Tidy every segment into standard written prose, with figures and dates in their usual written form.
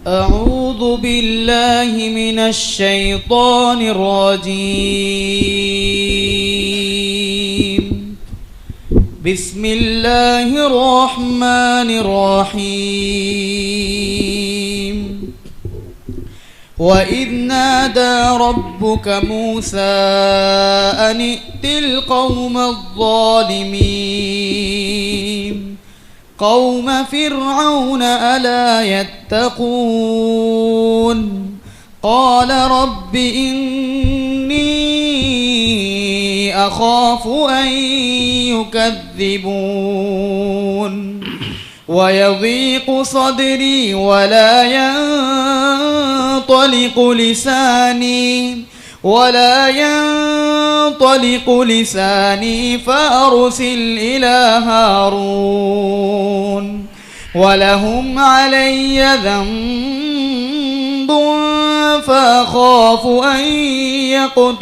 أعوذ بالله من الشيطان الرجيم. بسم الله الرحمن الرحيم. وإذ نادى ربك موسى أن ائت القوم الظالمين قوم فرعون ألا يتقون قال رب إني أخاف أن يكذبون ويضيق صدري ولا ينطلق لساني فأرسل إلى هارون ولهم علي ذنب فأخاف أن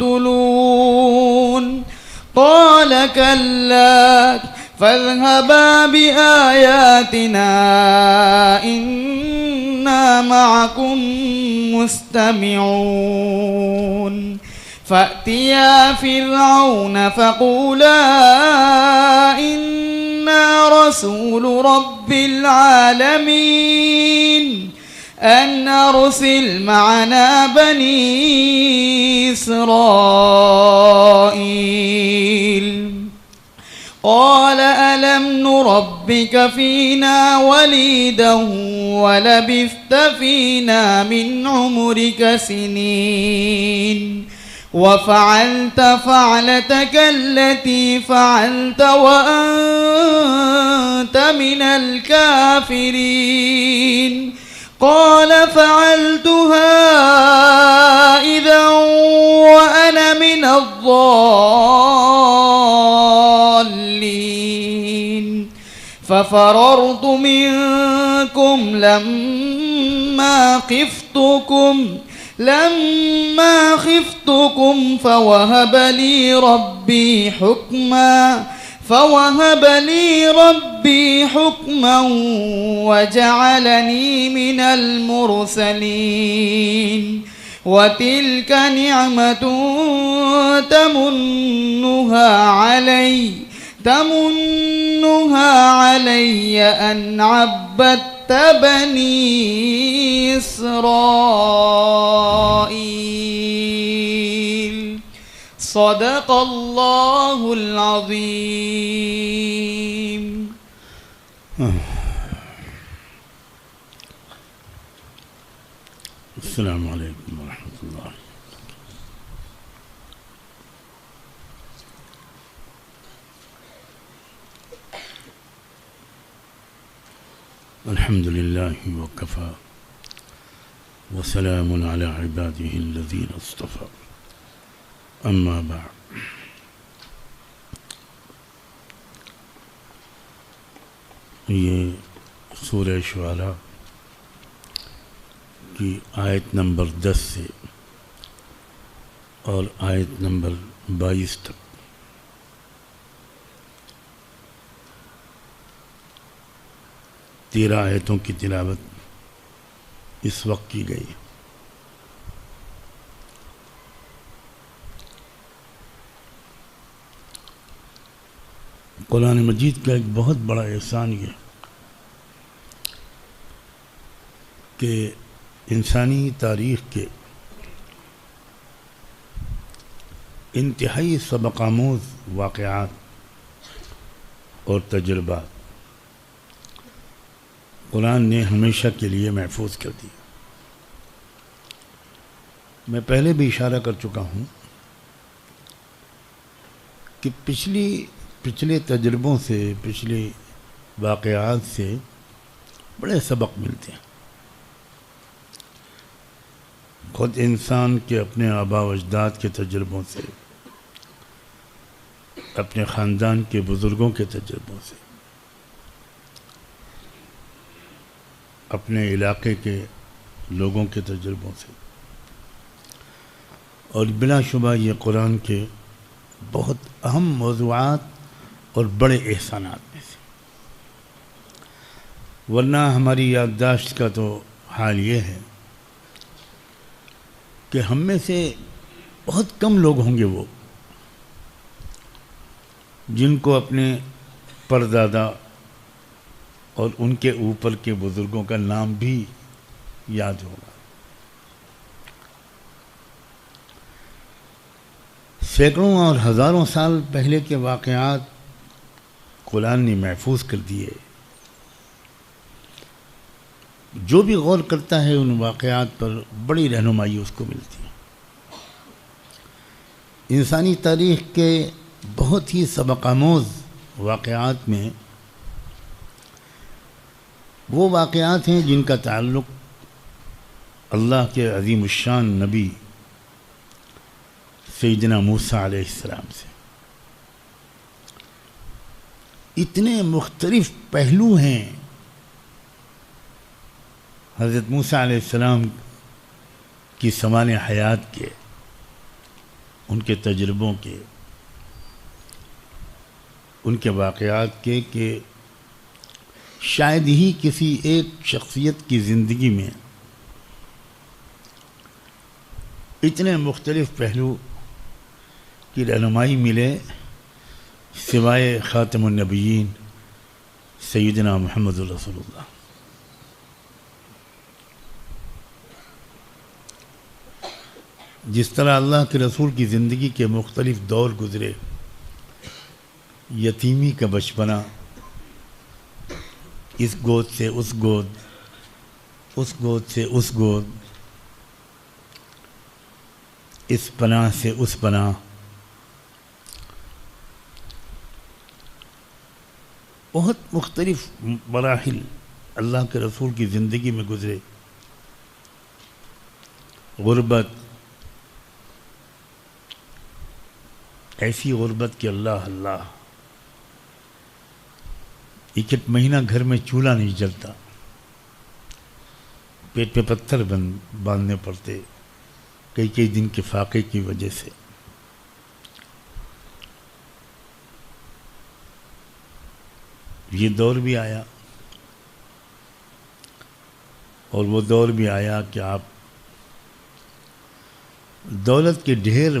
يقتلون قال كلا فاذهبا بآياتنا إنا معكم مستمعون فأتيا فرعون فقولا إنا رسول رب العالمين أن أرسل معنا بني إسرائيل قال ألم نربك فينا وليدا ولبثت فينا من عمرك سنين وفعلت فعلتك التي فعلت وأنت من الكافرين قال فعلتها إذا وأنا من الضالين ففررت منكم لما خفتكم فوهب لي ربي حكما وجعلني من المرسلين وتلك نعمة تمنها علي أن عبدت بني إسرائيل صدق الله العظيم. السلام عليكم ورحمة الله. الحمد لله وكفى وسلام على عباده الذين اصطفى اما بعد. یہ سورہ شعراء کی آیت نمبر 10 سے اور آیت نمبر 22 تک تیرہ آیتوں کی تلاوت اس وقت کی گئی. قرآن مجید کا ایک بہت بڑا احسان یہ کہ انسانی تاریخ کے انتہائی سبق آموز واقعات اور تجربات قرآن نے ہمیشہ کے لیے محفوظ کر دیا. میں پہلے بھی اشارہ کر چکا ہوں کہ پچھلے تجربوں سے، پچھلے واقعات سے بڑے سبق ملتے ہیں. خود انسان کے اپنے آباء و اجداد کے تجربوں سے، اپنے خاندان کے بزرگوں کے تجربوں سے، اپنے علاقے کے لوگوں کے تجربوں سے، اور بلا شبہ یہ قرآن کے بہت اہم موضوعات اور بڑے احسانات میں سے. ورنہ ہماری یادداشت کا تو حال یہ ہے کہ ہم میں سے بہت کم لوگ ہوں گے وہ جن کو اپنے پردادا اور ان کے اوپر کے بزرگوں کا نام بھی یاد ہوگا. سینکڑوں اور ہزاروں سال پہلے کے واقعات قرآن نے محفوظ کر دیے. جو بھی غور کرتا ہے ان واقعات پر بڑی رہنمائی اس کو ملتی ہے. انسانی تاریخ کے بہت ہی سبق آموز واقعات میں وہ واقعات ہیں جن کا تعلق اللہ کے عظیم الشان نبی سیدنا موسیٰ علیہ السلام سے. اتنے مختلف پہلو ہیں حضرت موسیٰ علیہ السلام کی سمان حیات کے، ان کے تجربوں کے، ان کے واقعات کے، کہ شاید ہی کسی ایک شخصیت کی زندگی میں اتنے مختلف پہلو کی رہنمائی ملے سوائے خاتم النبیین سیدنا محمد رسول اللہ. جس طرح اللہ کے رسول کی زندگی کے مختلف دور گزرے، یتیمی کا بچپنا، اس گود سے اس گود، اس گود سے اس گود، اس پناہ سے اس پناہ، بہت مختلف مراحل اللہ کے رسول کی زندگی میں گزرے. غربت، ایسی غربت کہ اللہ ایک مہینہ گھر میں چولہا نہیں جلتا، پیٹ پہ پتھر باندھنے پڑتے کئی دن کے فاقے کی وجہ سے. یہ دور بھی آیا اور وہ دور بھی آیا کہ آپ دولت کے ڈھیر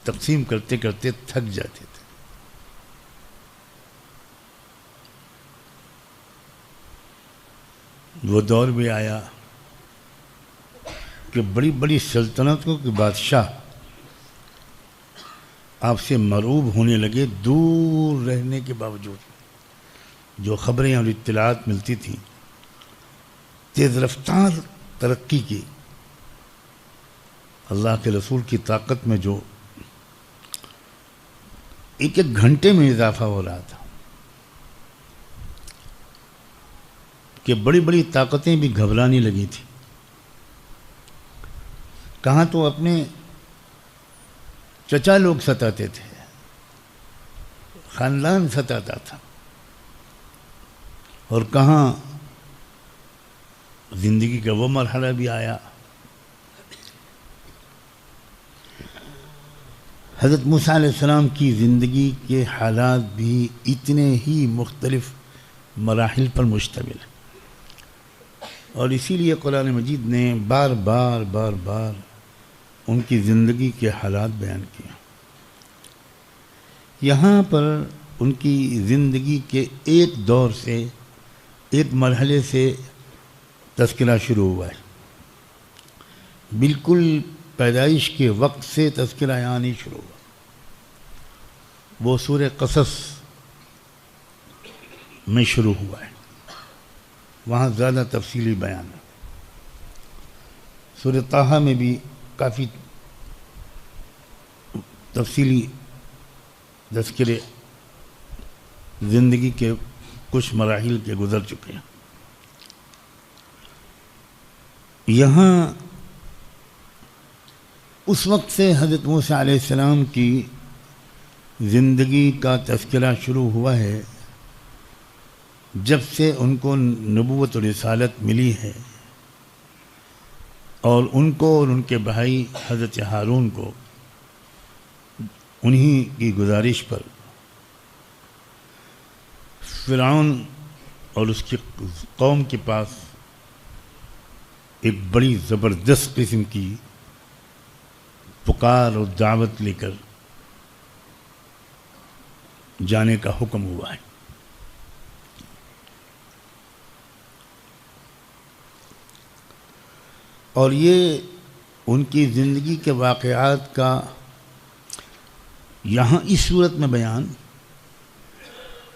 تقسیم کرتے کرتے تھک جاتے تھے. وہ دور بھی آیا کہ بڑی بڑی سلطنتوں کے بادشاہ آپ سے مرعوب ہونے لگے. دور رہنے کے باوجود جو خبریں اور اطلاعات ملتی تھیں، تیز رفتار ترقی کی، اللہ کے رسول کی طاقت میں جو ایک گھنٹے میں اضافہ ہو رہا تھا کہ بڑی بڑی طاقتیں بھی گھبرانے لگی تھیں. کہاں تو اپنے چچا لوگ ستاتے تھے، خاندان ستاتا تھا، اور کہاں زندگی کا وہ مرحلہ بھی آیا. حضرت موسیٰ علیہ السلام کی زندگی کے حالات بھی اتنے ہی مختلف مراحل پر مشتمل ہیں، اور اسی لیے قرآن مجید نے بار بار ان کی زندگی کے حالات بیان کیے. یہاں پر ان کی زندگی کے ایک دور سے، ایک مرحلے سے تذکرہ شروع ہوا ہے. بالکل پیدائش کے وقت سے تذکرہ یہاں نہیں شروع ہوا. وہ سورہ قصص میں شروع ہوا ہے، وہاں زیادہ تفصیلی بیان ہے. سورہ طٰہٰ میں بھی کافی تفصیلی تذکرے زندگی کے کچھ مراحل کے گزر چکے ہیں. یہاں اس وقت سے حضرت موسیٰ علیہ السلام کی زندگی کا تذکرہ شروع ہوا ہے جب سے ان کو نبوت و رسالت ملی ہے، اور ان کو اور ان کے بھائی حضرت ہارون کو انہی کی گزارش پر فرعون اور اس کی قوم کے پاس ایک بڑی زبردست قسم کی پکار اور دعوت لے کر جانے کا حکم ہوا ہے. اور یہ ان کی زندگی کے واقعات کا یہاں اس صورت میں بیان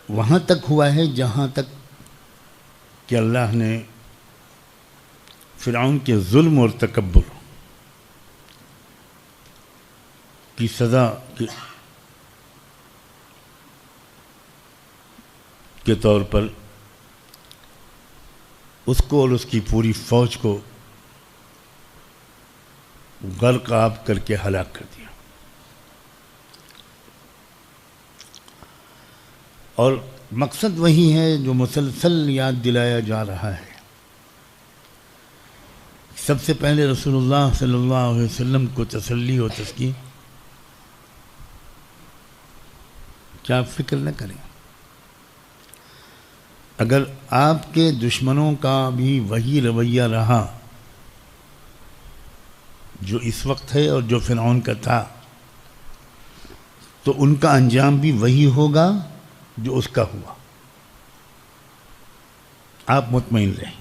وہاں تک ہوا ہے جہاں تک کہ اللہ نے فرعون کے ظلم اور تکبر کی سزا کے طور پر اس کو اور اس کی پوری فوج کو غرق آب کر کے ہلاک کر دیا. اور مقصد وہی ہے جو مسلسل یاد دلایا جا رہا ہے. سب سے پہلے رسول اللہ صلی اللہ علیہ وسلم کو تسلی و تسکین. کیا آپ فکر نہ کریں، اگر آپ کے دشمنوں کا بھی وہی رویہ رہا جو اس وقت ہے اور جو فرعون کا تھا، تو ان کا انجام بھی وہی ہوگا جو اس کا ہوا. آپ مطمئن رہیں.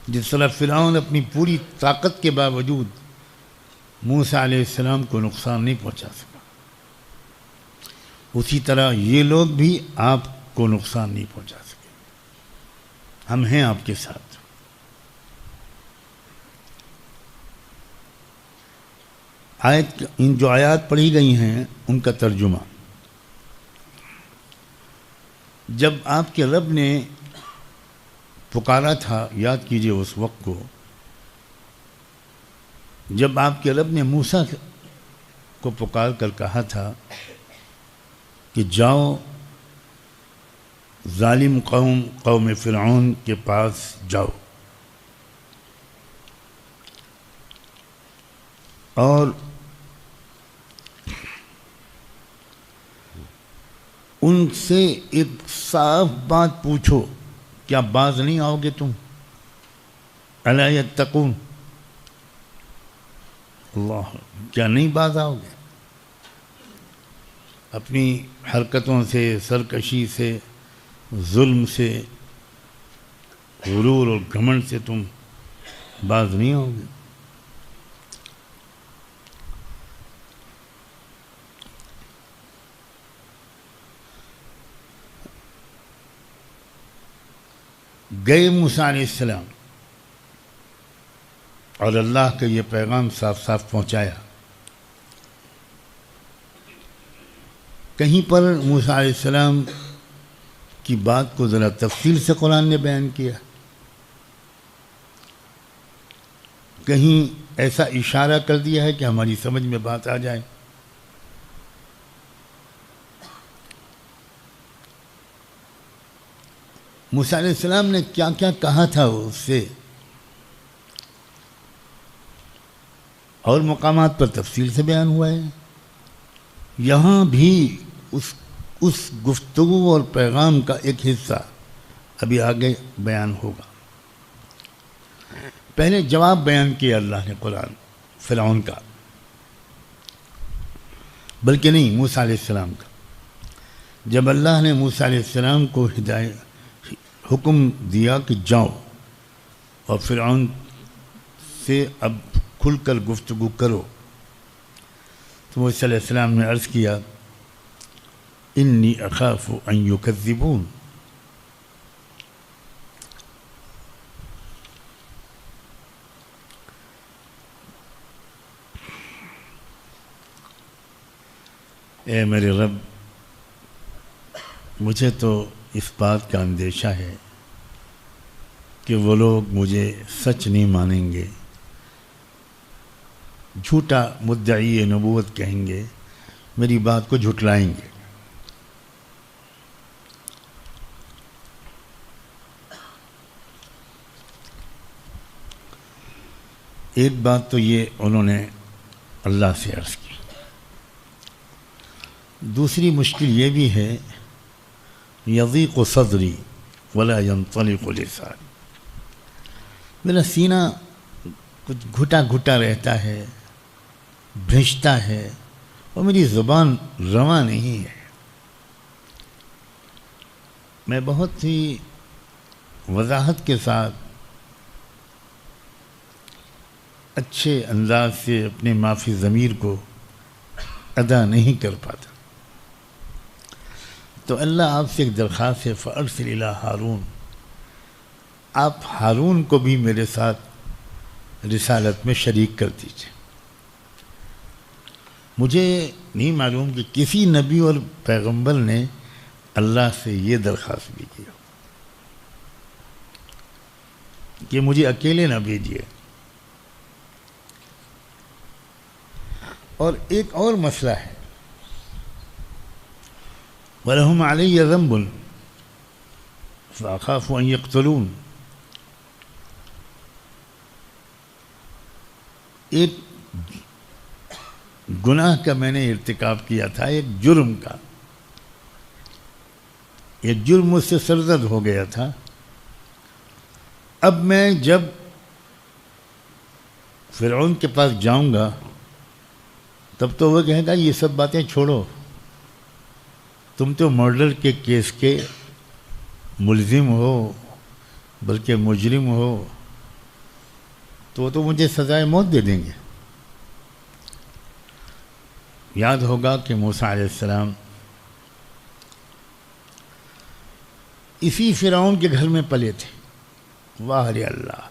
جس طرح فرعون اپنی پوری طاقت کے باوجود موسیٰ علیہ السلام کو نقصان نہیں پہنچا سکا، اسی طرح یہ لوگ بھی آپ کو نقصان نہیں پہنچا سکے. ہم ہیں آپ کے ساتھ. ان جو آیات پڑھی گئی ہیں ان کا ترجمہ، جب آپ کے رب نے پکارا تھا، یاد کیجئے اس وقت کو جب آپ کے رب نے موسیٰ کو پکار کر کہا تھا کہ جاؤ ظالم قوم فرعون کے پاس جاؤ اور ان سے ایک صاف بات پوچھو، کیا باز نہیں آؤ گے تم؟ الا یتقون، اللہ، کیا نہیں باز آؤ گے؟ اپنی حرکتوں سے، سرکشی سے، ظلم سے، غرور اور گھمنڈ سے تم باز نہیں آؤ گے. گئے موسیٰ علیہ السلام اور اللہ کا یہ پیغام صاف صاف پہنچایا. کہیں پر موسیٰ علیہ السلام کی بات کو ذرا تفصیل سے قرآن نے بیان کیا، کہیں ایسا اشارہ کر دیا ہے کہ ہماری سمجھ میں بات آ جائے. موسیٰ علیہ السلام نے کیا کیا کہا تھا اس سے، اور مقامات پر تفصیل سے بیان ہوا ہے. یہاں بھی اس گفتگو اور پیغام کا ایک حصہ ابھی آگے بیان ہوگا. پہلے جواب بیان کیا اللہ نے قرآن فرعون کا، بلکہ نہیں، موسیٰ علیہ السلام کا. جب اللہ نے موسیٰ علیہ السلام کو حکم دیا کہ جاؤ اور فرعون سے اب کھل کر گفتگو کرو، تو موسیٰ علیہ السلام نے عرض کیا انی اخاف ان یکذبون. اے میرے رب، مجھے تو اس بات کا اندیشہ ہے کہ وہ لوگ مجھے سچ نہیں مانیں گے، جھوٹا مدعی نبوت کہیں گے، میری بات کو جھٹلائیں گے. ایک بات تو یہ انہوں نے اللہ سے عرض کی. دوسری مشکل یہ بھی ہے یضیق صدری ولا ينطلق لسانی. میرا سینہ کچھ گھٹا گھٹا رہتا ہے، بھنجتا ہے، اور میری زبان رواں نہیں ہے۔ میں بہت ہی وضاحت کے ساتھ اچھے انداز سے اپنے معافی ضمیر کو ادا نہیں کر پاتا۔ تو اللہ آپ سے ایک درخواست ہے، فَأَرْسِلْ إِلَىٰ ہارون، آپ ہارون کو بھی میرے ساتھ رسالت میں شریک کر دیجیے۔ مجھے نہیں معلوم کہ کسی نبی اور پیغمبر نے اللہ سے یہ درخواست بھی کی کہ مجھے اکیلے نہ بھیجیے۔ اور ایک اور مسئلہ ہے، وَلَهُمْ عَلَيَّ ذَنْبٌ فَأَخَافُ أَنْ يَقْتُلُونَ۔ ایک گناہ کا میں نے ارتکاب کیا تھا، ایک جرم کا، یہ جرم مجھ سے سرزد ہو گیا تھا۔ اب میں جب فرعون کے پاس جاؤں گا تب تو وہ کہے گا یہ سب باتیں چھوڑو، تم تو مرڈر کے کیس کے ملزم ہو، بلکہ مجرم ہو، تو مجھے سزائے موت دے دیں گے۔ یاد ہوگا کہ موسیٰ علیہ السلام اسی فرعون کے گھر میں پلے تھے۔ واہ رے اللہ،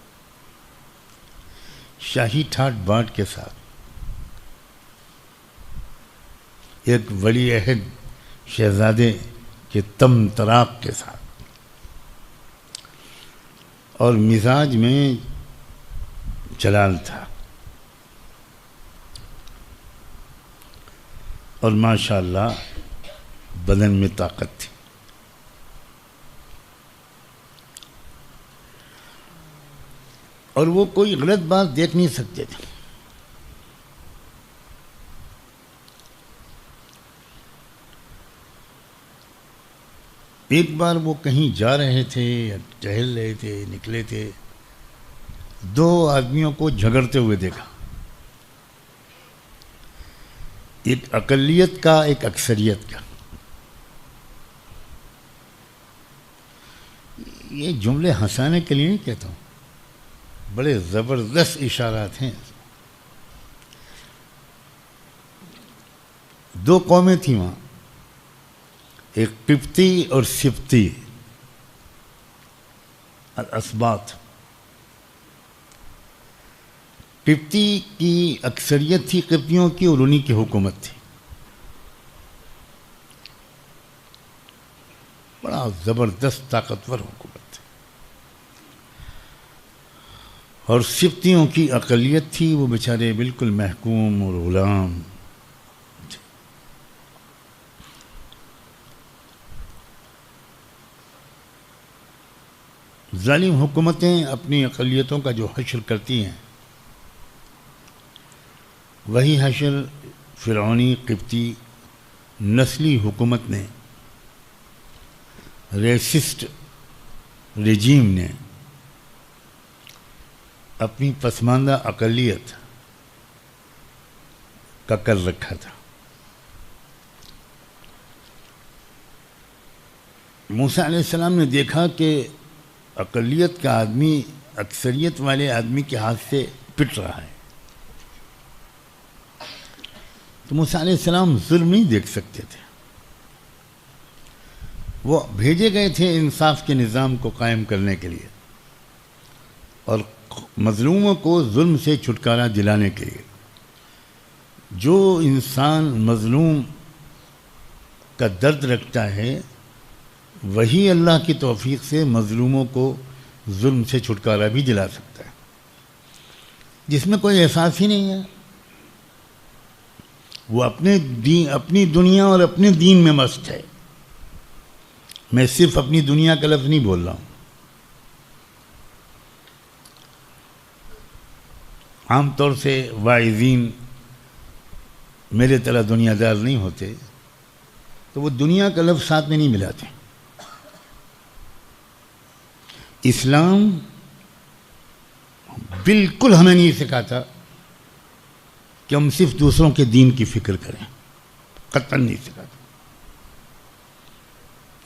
شاہی ٹھاٹ بانٹ کے ساتھ، ایک ولی عہد شہزادے کے تم طراق کے ساتھ، اور مزاج میں جلال تھا، اور ماشاءاللہ بدن میں طاقت تھی۔ اور وہ کوئی غلط بات دیکھ نہیں سکتے تھے۔ ایک بار وہ کہیں جا رہے تھے یا ٹہل رہے تھے، نکلے تھے، دو آدمیوں کو جھگڑتے ہوئے دیکھا، ایک اقلیت کا، ایک اکثریت کا۔ یہ جملے ہنسانے کے لیے نہیں کہتا ہوں، بڑے زبردست اشارات ہیں۔ دو قومیں تھیں وہاں، ایک قبطی اور سبطی، الاسباط۔ قبطی کی اکثریت تھی قبطیوں کی، اور انہی کی حکومت تھی۔ بڑا زبردست طاقتور حکومت تھی۔ اور سبطیوں کی اقلیت تھی، وہ بیچارے بالکل محکوم اور غلام۔ ظالم حکومتیں اپنی اقلیتوں کا جو حشر کرتی ہیں، وہی حشر فرعونی قبطی نسلی حکومت نے، ریسسٹ رجیم نے اپنی پسماندہ اقلیت کا کر رکھا تھا۔ موسیٰ علیہ السلام نے دیکھا کہ اقلیت کا آدمی اکثریت والے آدمی کے ہاتھ سے پٹ رہا ہے، تو موسیٰ علیہ السلام ظلم نہیں دیکھ سکتے تھے۔ وہ بھیجے گئے تھے انصاف کے نظام کو قائم کرنے کے لیے، اور مظلوموں کو ظلم سے چھٹکارا دلانے کے لیے۔ جو انسان مظلوم کا درد رکھتا ہے، وہی اللہ کی توفیق سے مظلوموں کو ظلم سے چھٹکارا بھی دلا سکتا ہے۔ جس میں کوئی احساس ہی نہیں ہے، وہ اپنی دنیا اور اپنے دین میں مست ہے۔ میں صرف اپنی دنیا کا لفظ نہیں بول رہا ہوں، عام طور سے واعظین میرے طرح دنیا دار نہیں ہوتے، تو وہ دنیا کا لفظ ساتھ میں نہیں ملاتے۔ اسلام بالکل ہمیں نہیں سکھاتا کہ ہم صرف دوسروں کے دین کی فکر کریں، قطعاً نہیں سکھاتا۔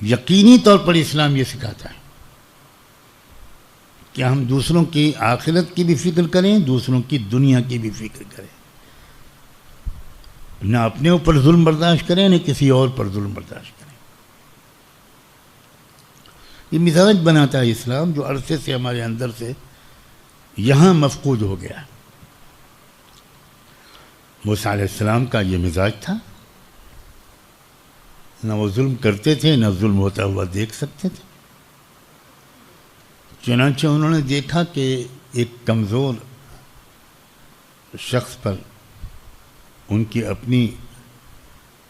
یقینی طور پر اسلام یہ سکھاتا ہے کہ ہم دوسروں کی آخرت کی بھی فکر کریں، دوسروں کی دنیا کی بھی فکر کریں، نہ اپنے اوپر ظلم برداشت کریں نہ کسی اور پر ظلم برداشت کریں۔ یہ مزاج بناتا ہے اسلام جو عرصے سے ہمارے اندر سے یہاں مفقود ہو گیا۔ موسیٰ علیہ السلام کا یہ مزاج تھا، نہ وہ ظلم کرتے تھے نہ ظلم ہوتا ہوا دیکھ سکتے تھے۔ چنانچہ انہوں نے دیکھا کہ ایک کمزور شخص پر، ان کی اپنی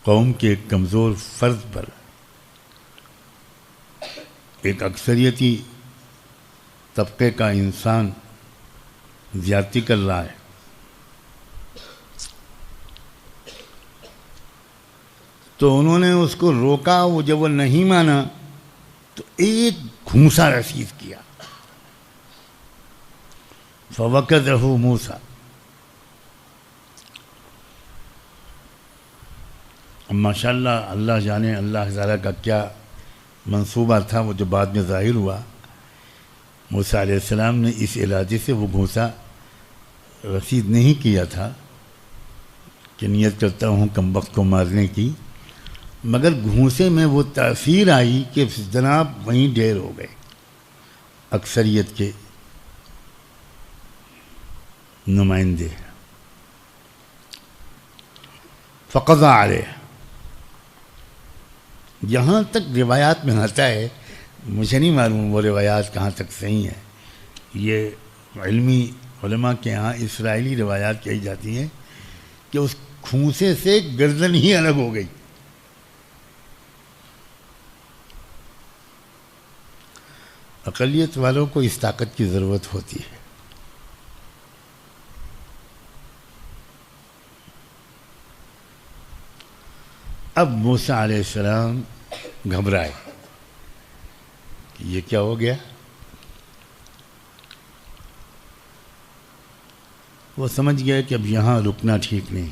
قوم کے ایک کمزور فرد پر ایک اکثریتی طبقے کا انسان زیادتی کر رہا ہے، تو انہوں نے اس کو روکا۔ وہ جب وہ نہیں مانا تو ایک گھونسا رسید کیا، فَوَكَذَهُ مُوسَىٰ۔ اب ماشاءاللہ اللہ جانے اللہ تعالیٰ کا کیا منصوبہ تھا، وہ جو بعد میں ظاہر ہوا۔ موسیٰ علیہ السلام نے اس ارادے سے وہ گھونسا رسید نہیں کیا تھا کہ نیت کرتا ہوں کم وقت کو مارنے کی، مگر گھونسے میں وہ تاثیر آئی کہ جناب وہیں ڈھیر ہو گئے اکثریت کے نمائندے۔ فقضى علیہ، یہاں تک روایات میں آتا ہے، مجھے نہیں معلوم وہ روایات کہاں تک صحیح ہیں، یہ علمی علماء کے ہاں اسرائیلی روایات کہی جاتی ہیں کہ اس گھونسے سے گردن ہی الگ ہو گئی۔ اقلیت والوں کو اس طاقت کی ضرورت ہوتی ہے۔ اب موسیٰ علیہ السلام گھبرائے کہ یہ کیا ہو گیا۔ وہ سمجھ گیا کہ اب یہاں رکنا ٹھیک نہیں۔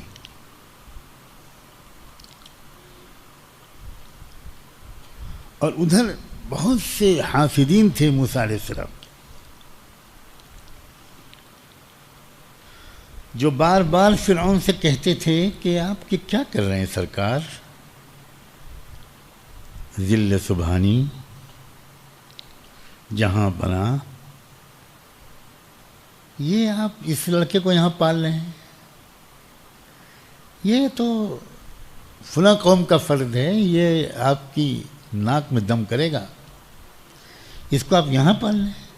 اور ادھر بہت سے حافظین تھے موسیٰ علیہ السلام جو بار بار فرعون سے کہتے تھے کہ آپ کیا کر رہے ہیں سرکار، ذل سبحانی جہاں بنا، یہ آپ اس لڑکے کو یہاں پال رہے ہیں، یہ تو فلاں قوم کا فرد ہے، یہ آپ کی ناک میں دم کرے گا، اس کو آپ یہاں پال رہے ہیں۔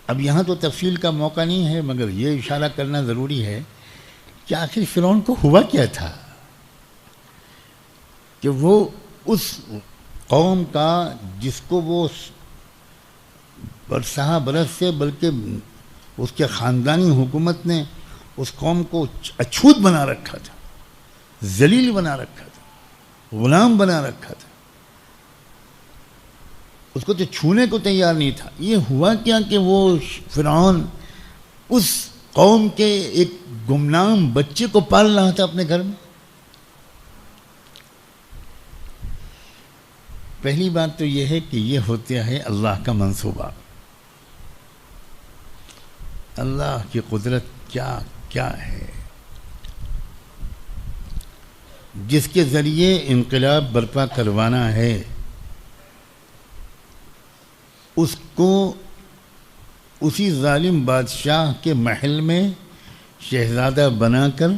اب یہاں تو تفصیل کا موقع نہیں ہے، مگر یہ اشارہ کرنا ضروری ہے کہ آخر فرعون کو ہوا کیا تھا کہ وہ اس قوم کا جس کو وہ برسہ برس سے، بلکہ اس کے خاندانی حکومت نے اس قوم کو اچھوت بنا رکھا تھا، ذلیل بنا رکھا تھا، غلام بنا رکھا تھا، اس کو تو چھونے کو تیار نہیں تھا۔ یہ ہوا کیا کہ وہ فرعون اس قوم کے ایک گمنام بچے کو پال رہا تھا اپنے گھر میں۔ پہلی بات تو یہ ہے کہ یہ ہوتا ہے اللہ کا منصوبہ، اللہ کی قدرت کیا ہے، جس کے ذریعے انقلاب برپا کروانا ہے اس کو اسی ظالم بادشاہ کے محل میں شہزادہ بنا کر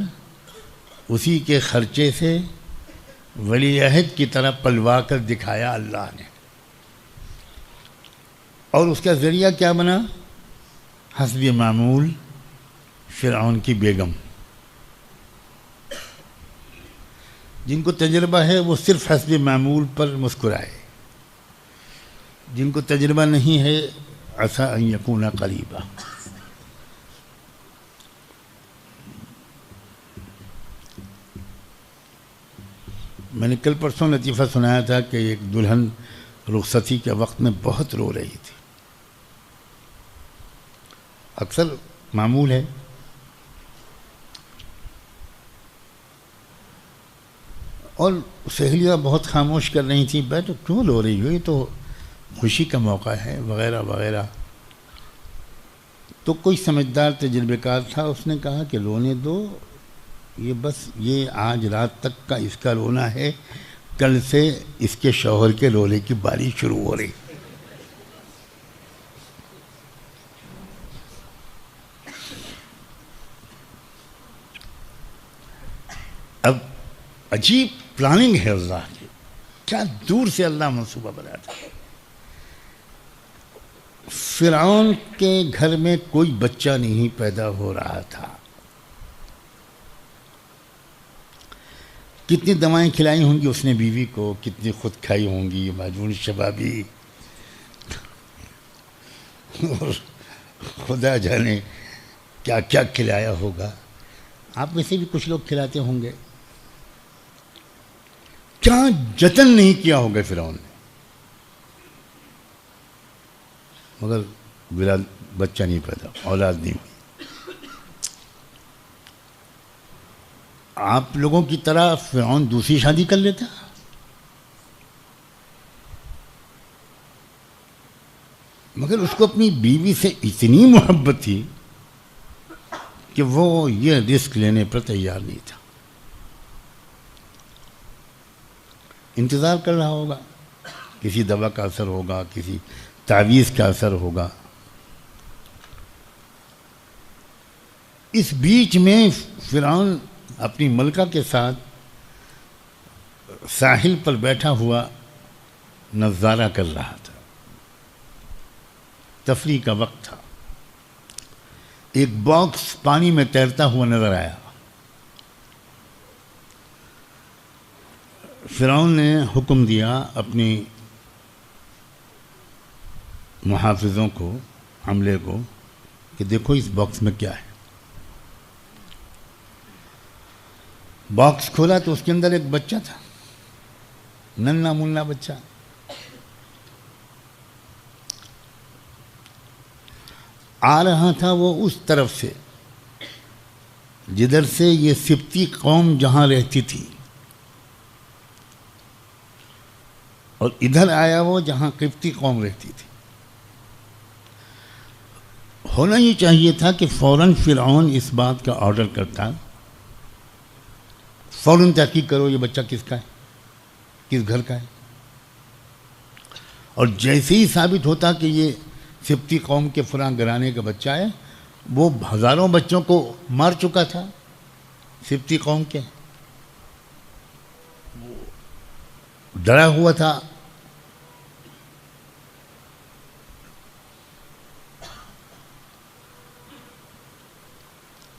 اسی کے خرچے سے ولی عہد کی طرح پلوا کر دکھایا اللہ نے، اور اس کا ذریعہ کیا بنا؟ حسب معمول فرعون کی بیگم۔ جن کو تجربہ ہے وہ صرف حسب معمول پر مسکرائے، جن کو تجربہ نہیں ہے عسیٰ ان یکون قریبا۔ میں نے کل پرسوں لطیفہ سنایا تھا کہ ایک دلہن رخصتی کے وقت میں بہت رو رہی تھی، اکثر معمول ہے. اور سہیلیاں بہت خاموش کر رہی تھیں, بیٹو کیوں رو رہی ہو, یہ تو خوشی کا موقع ہے وغیرہ وغیرہ. تو کوئی سمجھدار تجربے کار تھا, اس نے کہا کہ رونے دو, یہ بس یہ آج رات تک کا اس کا رونا ہے, کل سے اس کے شوہر کے رونے کی باری شروع ہو رہی. اب عجیب پلاننگ ہے اللہ کی, کیا دور سے اللہ منصوبہ بناتا ہے. فرعون کے گھر میں کوئی بچہ نہیں پیدا ہو رہا تھا. کتنی دوائیں کھلائی ہوں گی اس نے بیوی کو, کتنی خود کھائی ہوں گی مجنون شبابی, اور خدا جانے کیا کیا کھلایا ہوگا. آپ میں سے بھی کچھ لوگ کھلاتے ہوں گے. کیا جتن نہیں کیا ہوگا فرعون نے, مگر بچہ نہیں پیدا, اولاد نہیں ہوئی. آپ لوگوں کی طرح فرعون دوسری شادی کر لیتا, مگر اس کو اپنی بیوی سے اتنی محبت تھی کہ وہ یہ رسک لینے پر تیار نہیں تھا. انتظار کر رہا ہوگا, کسی دوا کا اثر ہوگا, کسی تعویذ کا اثر ہوگا. اس بیچ میں فرعون اپنی ملکہ کے ساتھ ساحل پر بیٹھا ہوا نظارہ کر رہا تھا. تفریح کا وقت تھا. ایک باکس پانی میں تیرتا ہوا نظر آیا. فرعون نے حکم دیا اپنی محافظوں کو, عملے کو, کہ دیکھو اس باکس میں کیا ہے. باکس کھولا تو اس کے اندر ایک بچہ تھا, ننھا منھا بچہ. آ رہا تھا وہ اس طرف سے جدھر سے یہ سبتی قوم جہاں رہتی تھی, اور ادھر آیا وہ جہاں قبطی قوم رہتی تھی. ہونا یہ چاہیے تھا کہ فوراً فرعون اس بات کا آرڈر کرتا, فوراً تحقیق کرو یہ بچہ کس کا ہے, کس گھر کا ہے. اور جیسے ہی ثابت ہوتا کہ یہ سبتی قوم کے فلاں گھرانے کا بچہ ہے, وہ ہزاروں بچوں کو مار چکا تھا سبتی قوم کے, ڈرا ہوا تھا.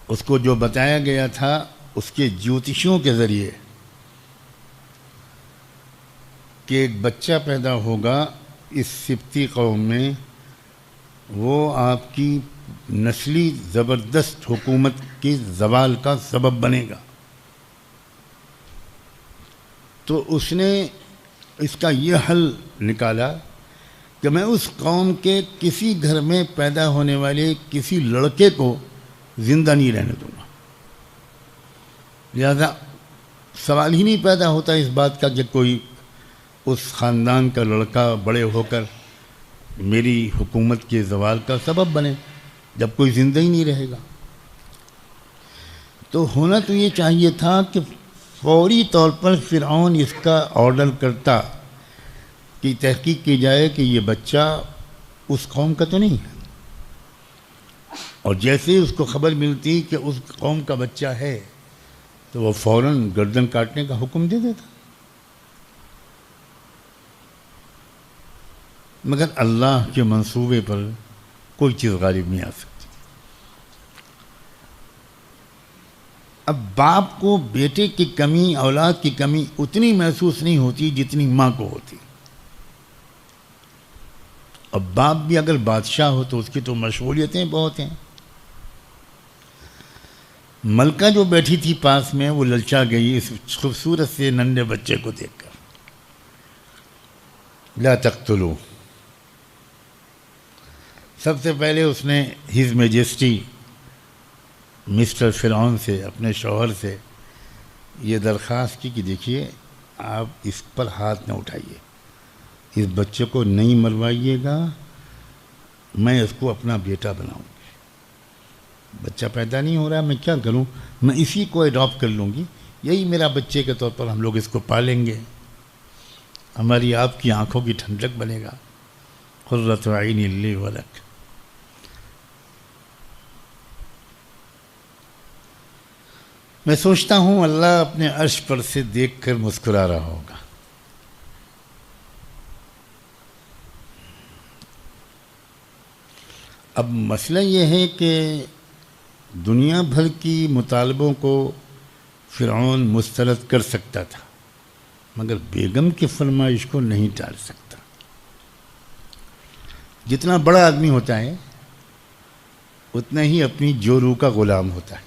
اس کو جو بتایا گیا تھا اس کے جیوتشیوں کے ذریعے کہ ایک بچہ پیدا ہوگا اس سبتی قوم میں, وہ آپ کی نسلی زبردست حکومت کی زوال کا سبب بنے گا. تو اس نے اس کا یہ حل نکالا کہ میں اس قوم کے کسی گھر میں پیدا ہونے والے کسی لڑکے کو زندہ نہیں رہنے دوں گا. لہذا سوال ہی نہیں پیدا ہوتا اس بات کا کہ کوئی اس خاندان کا لڑکا بڑے ہو کر میری حکومت کے زوال کا سبب بنے, جب کوئی زندہ ہی نہیں رہے گا. تو ہونا تو یہ چاہیے تھا کہ فوری طور پر فرعون اس کا آرڈر کرتا کہ تحقیق کی جائے کہ یہ بچہ اس قوم کا تو نہیں ہے, اور جیسے ہی اس کو خبر ملتی کہ اس قوم کا بچہ ہے تو وہ فوراً گردن کاٹنے کا حکم دے دیتا. مگر اللہ کے منصوبے پر کوئی چیز غالب نہیں آ سکتی. اب باپ کو بیٹے کی کمی, اولاد کی کمی اتنی محسوس نہیں ہوتی جتنی ماں کو ہوتی. اب باپ بھی اگر بادشاہ ہو تو اس کی تو مشغولیتیں بہت ہیں. ملکہ جو بیٹھی تھی پاس میں وہ للچا گئی اس خوبصورت سے ننھے بچے کو دیکھ کر. لا تقتلوا, سب سے پہلے اس نے ہز میجسٹی مسٹر فرعون سے، اپنے شوہر سے یہ درخواست کی کہ دیکھیے آپ اس پر ہاتھ نہ اٹھائیے، اس بچے کو نہیں مروائیے گا، میں اس کو اپنا بیٹا بناؤں گی، بچہ پیدا نہیں ہو رہا میں کیا کروں، میں اسی کو ایڈاپٹ کر لوں گی، یہی میرا بچے کے طور پر ہم لوگ اس کو پالیں گے، ہماری آپ کی آنکھوں کی ٹھنڈک بنے گا، قرۃ عین لی ولک۔ میں سوچتا ہوں اللہ اپنے عرش پر سے دیکھ کر مسکرا رہا ہوگا۔ اب مسئلہ یہ ہے کہ دنیا بھر کی مطالبوں کو فرعون مسترد کر سکتا تھا، مگر بیگم کی فرمائش کو نہیں ٹال سکتا۔ جتنا بڑا آدمی ہوتا ہے اتنا ہی اپنی جورو کا غلام ہوتا ہے۔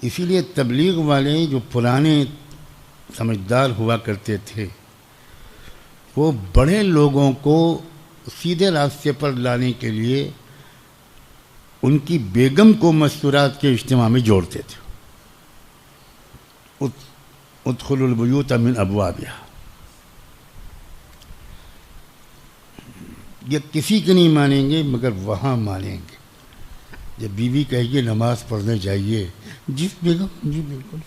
اسی لیے تبلیغ والے جو پرانے سمجھدار ہوا کرتے تھے وہ بڑے لوگوں کو سیدھے راستے پر لانے کے لیے ان کی بیگم کو مستورات کے اجتماع میں جوڑتے تھے۔ ادخلوا البیوت من ابوابها، یہ کسی کے نہیں مانیں گے مگر وہاں مانیں گے۔ جب بیوی کہے گی نماز پڑھنے جائیے، جس بیگم جی بالکل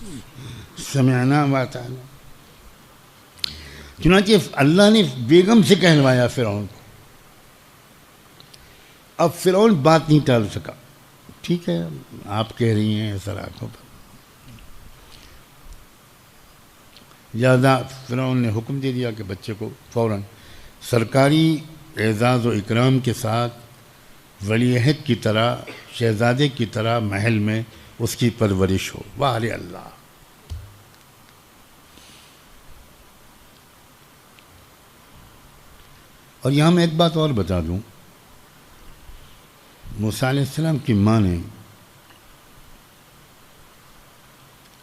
سمعنا واطعنا۔ چنانچہ اللہ نے بیگم سے کہلوایا فرعون کو۔ اب فرعون بات نہیں ٹال سکا، ٹھیک ہے آپ کہہ رہی ہیں سر آنکھوں پر۔ لہٰذا فرعون نے حکم دے دیا کہ بچے کو فوراً سرکاری اعزاز و اکرام کے ساتھ ولی عہد کی طرح، شہزادے کی طرح محل میں اس کی پرورش ہو۔ واہ اللہ! اور یہاں میں ایک بات اور بتا دوں، موسیٰ علیہ السلام کی ماں نے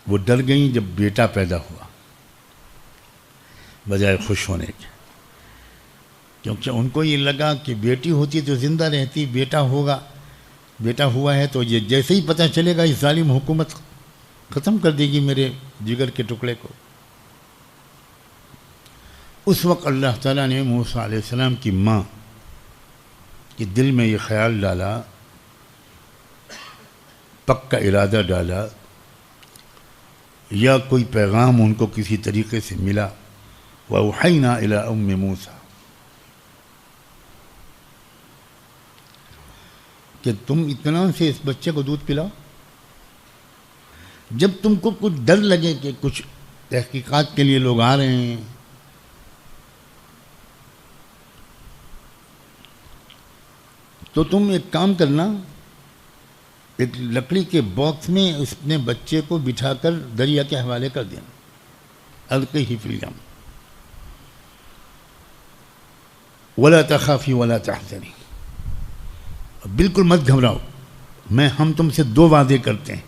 وہ ڈر گئیں جب بیٹا پیدا ہوا بجائے خوش ہونے کے، کیونکہ ان کو یہ لگا کہ بیٹی ہوتی تو زندہ رہتی، بیٹا ہوا ہے تو یہ جیسے ہی پتہ چلے گا اس ظالم حکومت ختم کر دے گی میرے جگر کے ٹکڑے کو۔ اس وقت اللہ تعالیٰ نے موسیٰ علیہ السلام کی ماں کے دل میں یہ خیال ڈالا، پکا ارادہ ڈالا، یا کوئی پیغام ان کو کسی طریقے سے ملا، وَأَوْحَيْنَا إِلَىٰ أُمِّ مُوسَىٰ، کہ تم اطمینان سے اس بچے کو دودھ پلاؤ، جب تم کو کچھ ڈر لگے کہ کچھ تحقیقات کے لیے لوگ آ رہے ہیں، تو تم ایک کام کرنا، ایک لکڑی کے باکس میں اپنے بچے کو بٹھا کر دریا کے حوالے کر دینا، القیہ فی الیم ولا تخافی ولا تحزنی، بالکل مت گھبراؤ، ہم تم سے 2 وعدے کرتے ہیں،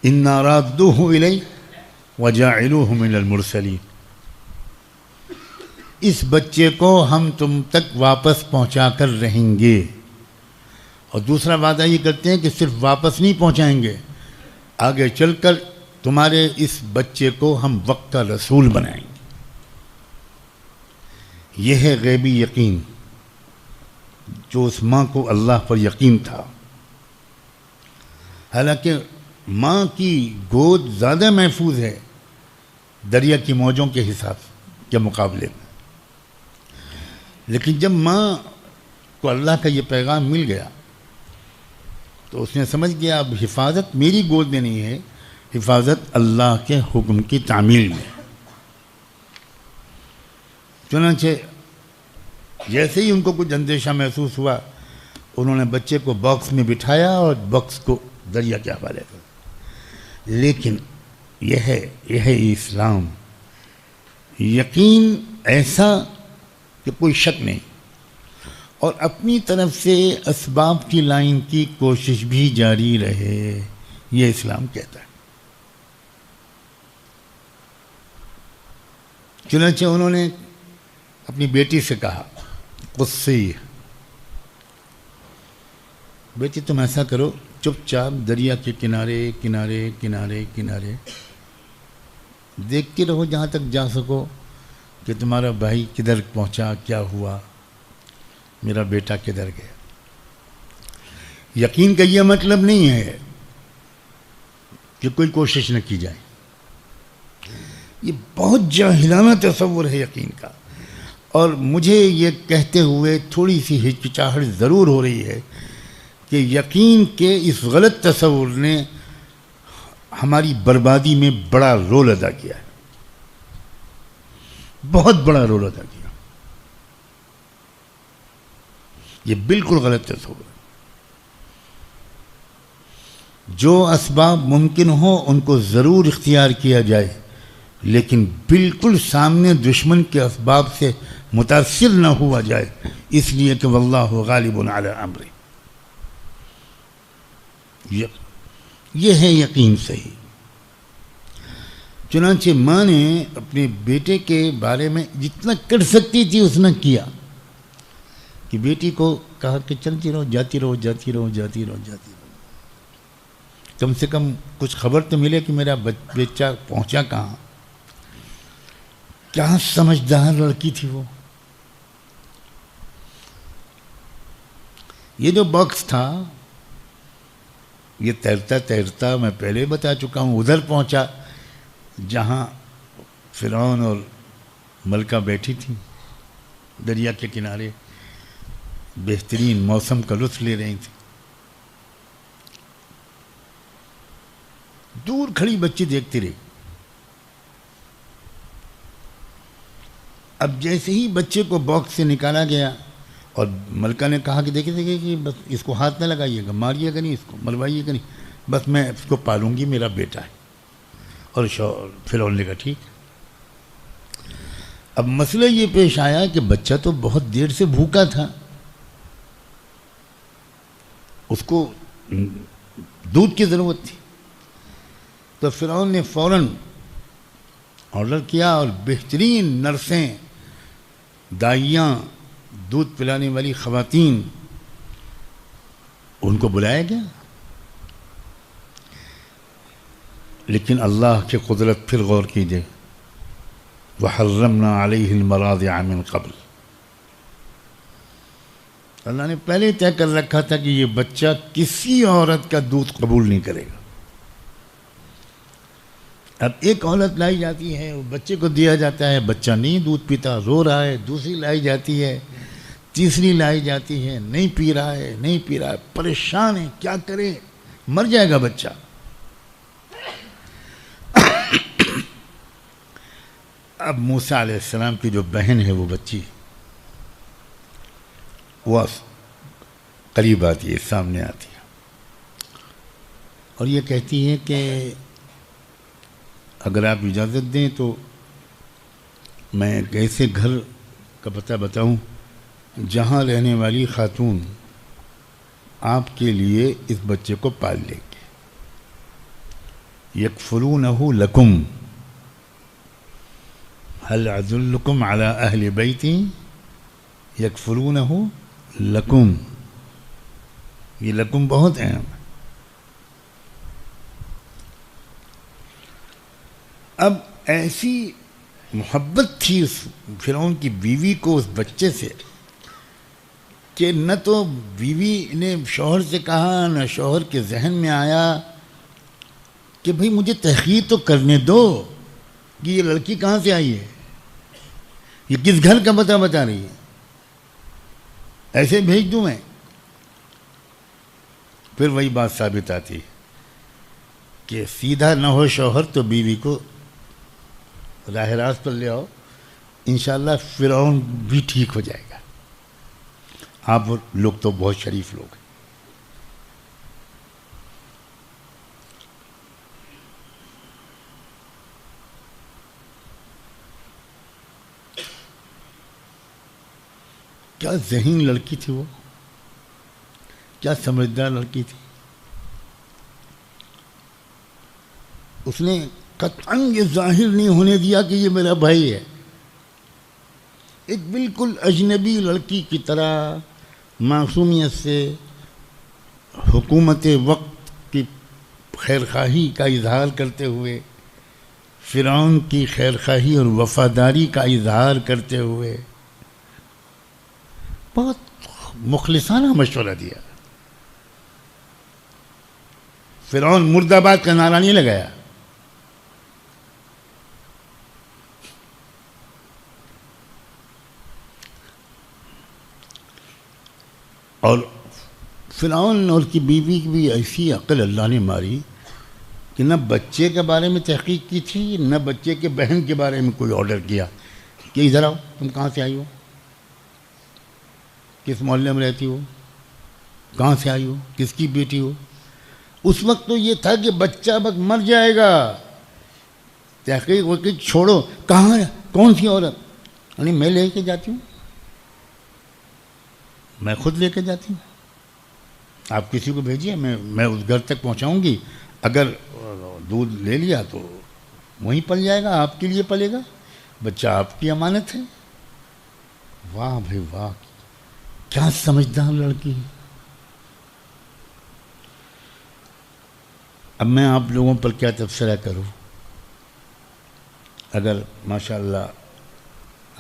انا رادوہ الیک وجاعلوہ من المرسلین، اس بچے کو ہم تم تک واپس پہنچا کر رہیں گے، اور دوسرا وعدہ یہ کرتے ہیں کہ صرف واپس نہیں پہنچائیں گے، آگے چل کر تمہارے اس بچے کو ہم وقت کا رسول بنائیں گے۔ یہ ہے غیبی یقین جو اس ماں کو اللہ پر یقین تھا، حالانکہ ماں کی گود زیادہ محفوظ ہے دریا کی موجوں کے حساب کے مقابلے میں، لیکن جب ماں کو اللہ کا یہ پیغام مل گیا تو اس نے سمجھ گیا اب حفاظت میری گود میں نہیں ہے، حفاظت اللہ کے حکم کی تعمیل میں۔ چنانچہ جیسے ہی ان کو کچھ اندیشہ محسوس ہوا، انہوں نے بچے کو باکس میں بٹھایا اور باکس کو دریا کے حوالے کر۔ لیکن یہ ہے اسلام، یقین ایسا کہ کوئی شک نہیں، اور اپنی طرف سے اسباب کی لائن کی کوشش بھی جاری رہے، یہ اسلام کہتا ہے۔ چنانچہ انہوں نے اپنی بیٹی سے کہا قصی، بیٹی تم ایسا کرو، چپ چاپ دریا کے کنارے کنارے کنارے کنارے دیکھتے رہو جہاں تک جا سکو کہ تمہارا بھائی کدھر پہنچا، کیا ہوا، میرا بیٹا کدھر گیا۔ یقین کا یہ مطلب نہیں ہے کہ کوئی کوشش نہ کی جائے، یہ بہت جاہلانہ تصور ہے یقین کا، اور مجھے یہ کہتے ہوئے تھوڑی سی ہچکچاہٹ ضرور ہو رہی ہے کہ یقین کے اس غلط تصور نے ہماری بربادی میں بڑا رول ادا کیا ہے، بہت بڑا رول ادا کیا۔ یہ بالکل غلط تصور ہے۔ جو اسباب ممکن ہو ان کو ضرور اختیار کیا جائے، لیکن بالکل سامنے دشمن کے اسباب سے متاثر نہ ہوا جائے، اس لیے کہ واللہ غالب علی امرہ۔ یہ ہے یقین صحیح۔ چنانچہ ماں نے اپنے بیٹے کے بارے میں جتنا کر سکتی تھی اس نے کیا، کہ بیٹی کو کہا کہ چلتی رہو، جاتی رہو، جاتی رہو، جاتی رہو، جاتی رہو، کم سے کم کچھ خبر تو ملے کہ میرا بچہ پہنچا کہاں۔ کیا سمجھدار لڑکی تھی وہ۔ یہ جو باکس تھا یہ تیرتا تیرتا، میں پہلے بتا چکا ہوں، ادھر پہنچا جہاں فرعون اور ملکہ بیٹھی تھی دریا کے کنارے، بہترین موسم کا لطف لے رہی تھی۔ دور کھڑی بچی دیکھتی رہی۔ اب جیسے ہی بچے کو باکس سے نکالا گیا اور ملکہ نے کہا کہ دیکھیے کہ بس اس کو ہاتھ نہ لگائیے گا، ماریے گا نہیں، اس کو مروائیے گا نہیں، بس میں اس کو پالوں گی، میرا بیٹا ہے۔ اور فرعون نے کہا ٹھیک۔ اب مسئلہ یہ پیش آیا کہ بچہ تو بہت دیر سے بھوکا تھا، اس کو دودھ کی ضرورت تھی، تو فرعون نے فوراً آرڈر کیا اور بہترین نرسیں، دائیاں، دودھ پلانے والی خواتین، ان کو بلایا گیا۔ لیکن اللہ کی قدرت پھر غور کیجئے، وَحَرَّمْنَا عَلَيْهِ الْمَرَاضِعَ مِنْ قَبْلِ، اللہ نے پہلے طے کر رکھا تھا کہ یہ بچہ کسی عورت کا دودھ قبول نہیں کرے گا۔ اب ایک عورت لائی جاتی ہے، وہ بچے کو دیا جاتا ہے، بچہ نہیں دودھ پیتا، رو رہا ہے، دوسری لائی جاتی ہے، تیسری لائی جاتی ہے، نہیں پی رہا ہے، نہیں پی رہا ہے، پریشان ہے، کیا کرے، مر جائے گا بچہ۔ اب موسیٰ علیہ السلام کی جو بہن ہے وہ بچی، وہ قریب آتی ہے، سامنے آتی ہے، اور یہ کہتی ہے کہ اگر آپ اجازت دیں تو میں ایک ایسے گھر کا پتہ بتاؤں جہاں رہنے والی خاتون آپ کے لیے اس بچے کو پال لے گی۔ یکفلونہ لکم هل ادلکم علی اہل بیت یکفلونہ لکم، یہ لکم بہت اہم ہے۔ اب ایسی محبت تھی اس فرعون کی بیوی کو اس بچے سے کہ نہ تو بیوی نے شوہر سے کہا، نہ شوہر کے ذہن میں آیا کہ بھئی مجھے تحقیق تو کرنے دو کہ یہ لڑکی کہاں سے آئی ہے، یہ کس گھر کا پتہ بتا رہی ہے، ایسے بھیج دوں میں۔ پھر وہی بات ثابت آتی کہ سیدھا نہ ہو شوہر تو بیوی کو راہ راست پر لے آؤ، انشاءاللہ فرعون بھی ٹھیک ہو جائے گا۔ آپ لوگ تو بہت شریف لوگ ہیں۔ کیا ذہین لڑکی تھی وہ، کیا سمجھدار لڑکی تھی۔ اس نے قطعاً یہ ظاہر نہیں ہونے دیا کہ یہ میرا بھائی ہے، ایک بالکل اجنبی لڑکی کی طرح معصومیت سے حکومت وقت کی خیرخواہی کا اظہار کرتے ہوئے، فرعون کی خیرخواہی اور وفاداری کا اظہار کرتے ہوئے بہت مخلصانہ مشورہ دیا۔ فرعون مرد آباد کا نعرہ نہیں لگایا، اور فرعون اور کی بیوی کی بھی ایسی عقل اللہ نے ماری کہ نہ بچے کے بارے میں تحقیق کی تھی، نہ بچے کے بہن کے بارے میں کوئی آرڈر کیا کہ ادھر آؤ، تم کہاں سے آئی ہو، کس محلے میں رہتی ہو، کہاں سے آئی ہو، کس کی بیٹی ہو۔ اس وقت تو یہ تھا کہ بچہ وقت مر جائے گا، تحقیق وقت چھوڑو، کہاں ہے، کون سی عورت، یعنی میں لے کے جاتی ہوں، میں خود لے کے جاتی ہوں، آپ کسی کو بھیجیے، میں اس گھر تک پہنچاؤں گی، اگر دودھ لے لیا تو وہیں پل جائے گا، آپ کے لیے پلے گا، بچہ آپ کی امانت ہے۔ واہ بھائی واہ، کیا سمجھدار لڑکی۔ اب میں آپ لوگوں پر کیا تبصرہ کروں، اگر ماشاءاللہ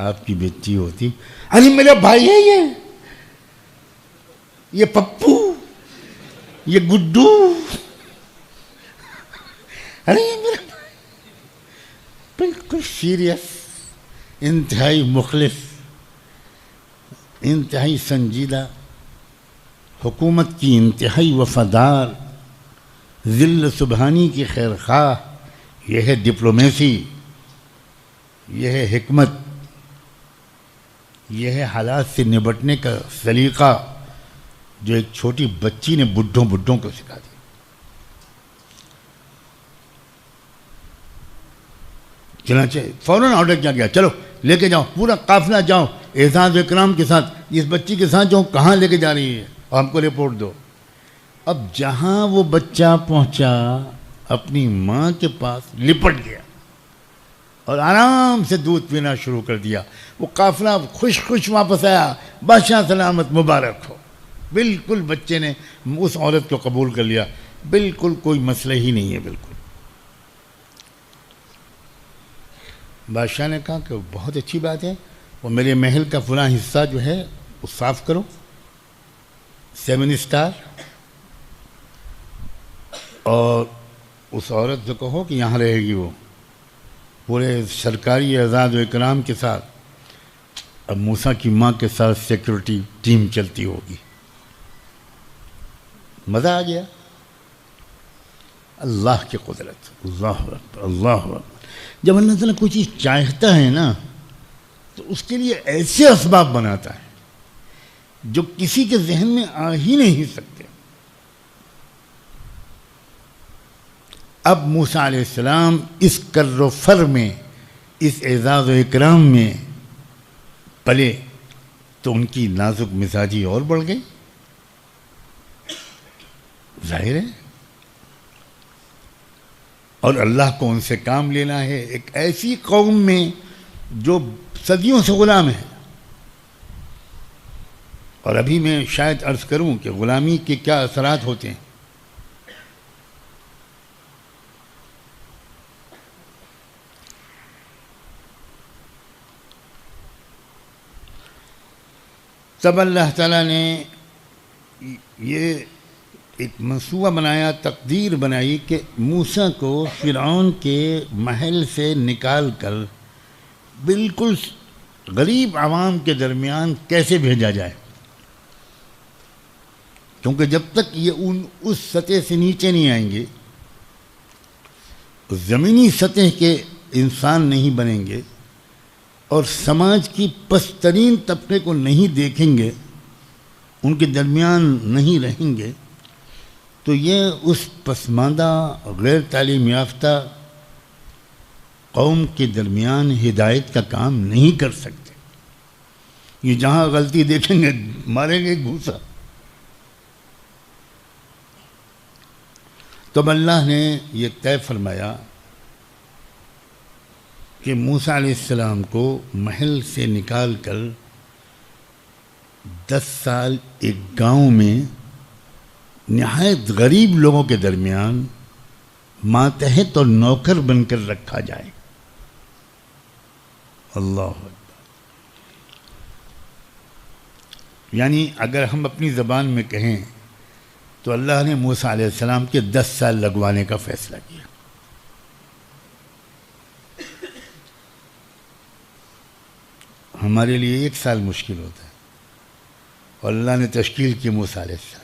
آپ کی بیٹی ہوتی، ارے میرا بھائی ہے یہ پپو، یہ گڈو، ارے یہ میرا بالکل سیریس، انتہائی مخلص، انتہائی سنجیدہ، حکومت کی انتہائی وفادار، ذل سبحانی کی خیر خواہ۔ یہ ہے ڈپلومیسی، یہ ہے حکمت، یہ ہے حالات سے نبٹنے کا سلیقہ جو ایک چھوٹی بچی نے بڈھوں کو سکھا دیا۔ چنانچہ فوراً آرڈر کیا گیا، چلو لے کے جاؤ، پورا قافلہ جاؤ اعزاز و اکرام کے ساتھ، اس بچی کے ساتھ جاؤ، کہاں لے کے جا رہی ہے اور ہم کو رپورٹ دو۔ اب جہاں وہ بچہ پہنچا اپنی ماں کے پاس لپٹ گیا اور آرام سے دودھ پینا شروع کر دیا۔ وہ قافلہ خوش واپس آیا، بادشاہ سلامت، مبارک ہو۔ بالکل بچے نے اس عورت کو قبول کر لیا، بالکل کوئی مسئلہ ہی نہیں ہے۔ بالکل بادشاہ نے کہا کہ بہت اچھی بات ہے، وہ میرے محل کا فلاں حصہ جو ہے وہ صاف کرو، 7 اسٹار، اور اس عورت سے کہو کہ یہاں رہے گی، وہ پورے سرکاری اعزاز و اکرام کے ساتھ۔ اب موسیٰ کی ماں کے ساتھ سیکورٹی ٹیم چلتی ہوگی۔ مزہ آ گیا۔ اللہ کی قدرت، اللہ اکبر، اللہ اکبر۔ جب اللہ تعالیٰ کوئی چیز چاہتا ہے نا تو اس کے لیے ایسے اسباب بناتا ہے جو کسی کے ذہن میں آ ہی نہیں سکتے۔ اب موسیٰ علیہ السلام اس کر و فر میں، اس اعزاز و اکرام میں پلے تو ان کی نازک مزاجی اور بڑھ گئی، ظاہر ہے، اور اللہ کو ان سے کام لینا ہے ایک ایسی قوم میں جو صدیوں سے غلام ہے۔ اور ابھی میں شاید عرض کروں کہ غلامی کے کیا اثرات ہوتے ہیں۔ تب اللہ تعالیٰ نے یہ ایک منصوبہ بنایا، تقدیر بنائی کہ موسیٰ کو فرعون کے محل سے نکال کر بالکل غریب عوام کے درمیان کیسے بھیجا جائے، کیونکہ جب تک یہ اس سطح سے نیچے نہیں آئیں گے، زمینی سطح کے انسان نہیں بنیں گے اور سماج کی پسترین طبقے کو نہیں دیکھیں گے، ان کے درمیان نہیں رہیں گے، تو یہ اس پسماندہ غیر تعلیم یافتہ قوم کے درمیان ہدایت کا کام نہیں کر سکتے۔ یہ جہاں غلطی دیکھیں گے ماریں گے گھوسا۔ تب اللہ نے یہ طے فرمایا کہ موسیٰ علیہ السلام کو محل سے نکال کر 10 سال ایک گاؤں میں نہایت غریب لوگوں کے درمیان ماتحت اور نوکر بن کر رکھا جائے. اللہ اکبر. یعنی اگر ہم اپنی زبان میں کہیں تو اللہ نے موسیٰ علیہ السلام کے 10 سال لگوانے کا فیصلہ کیا. ہمارے لیے 1 سال مشکل ہوتا ہے اور اللہ نے تشکیل کی موسیٰ علیہ السلام.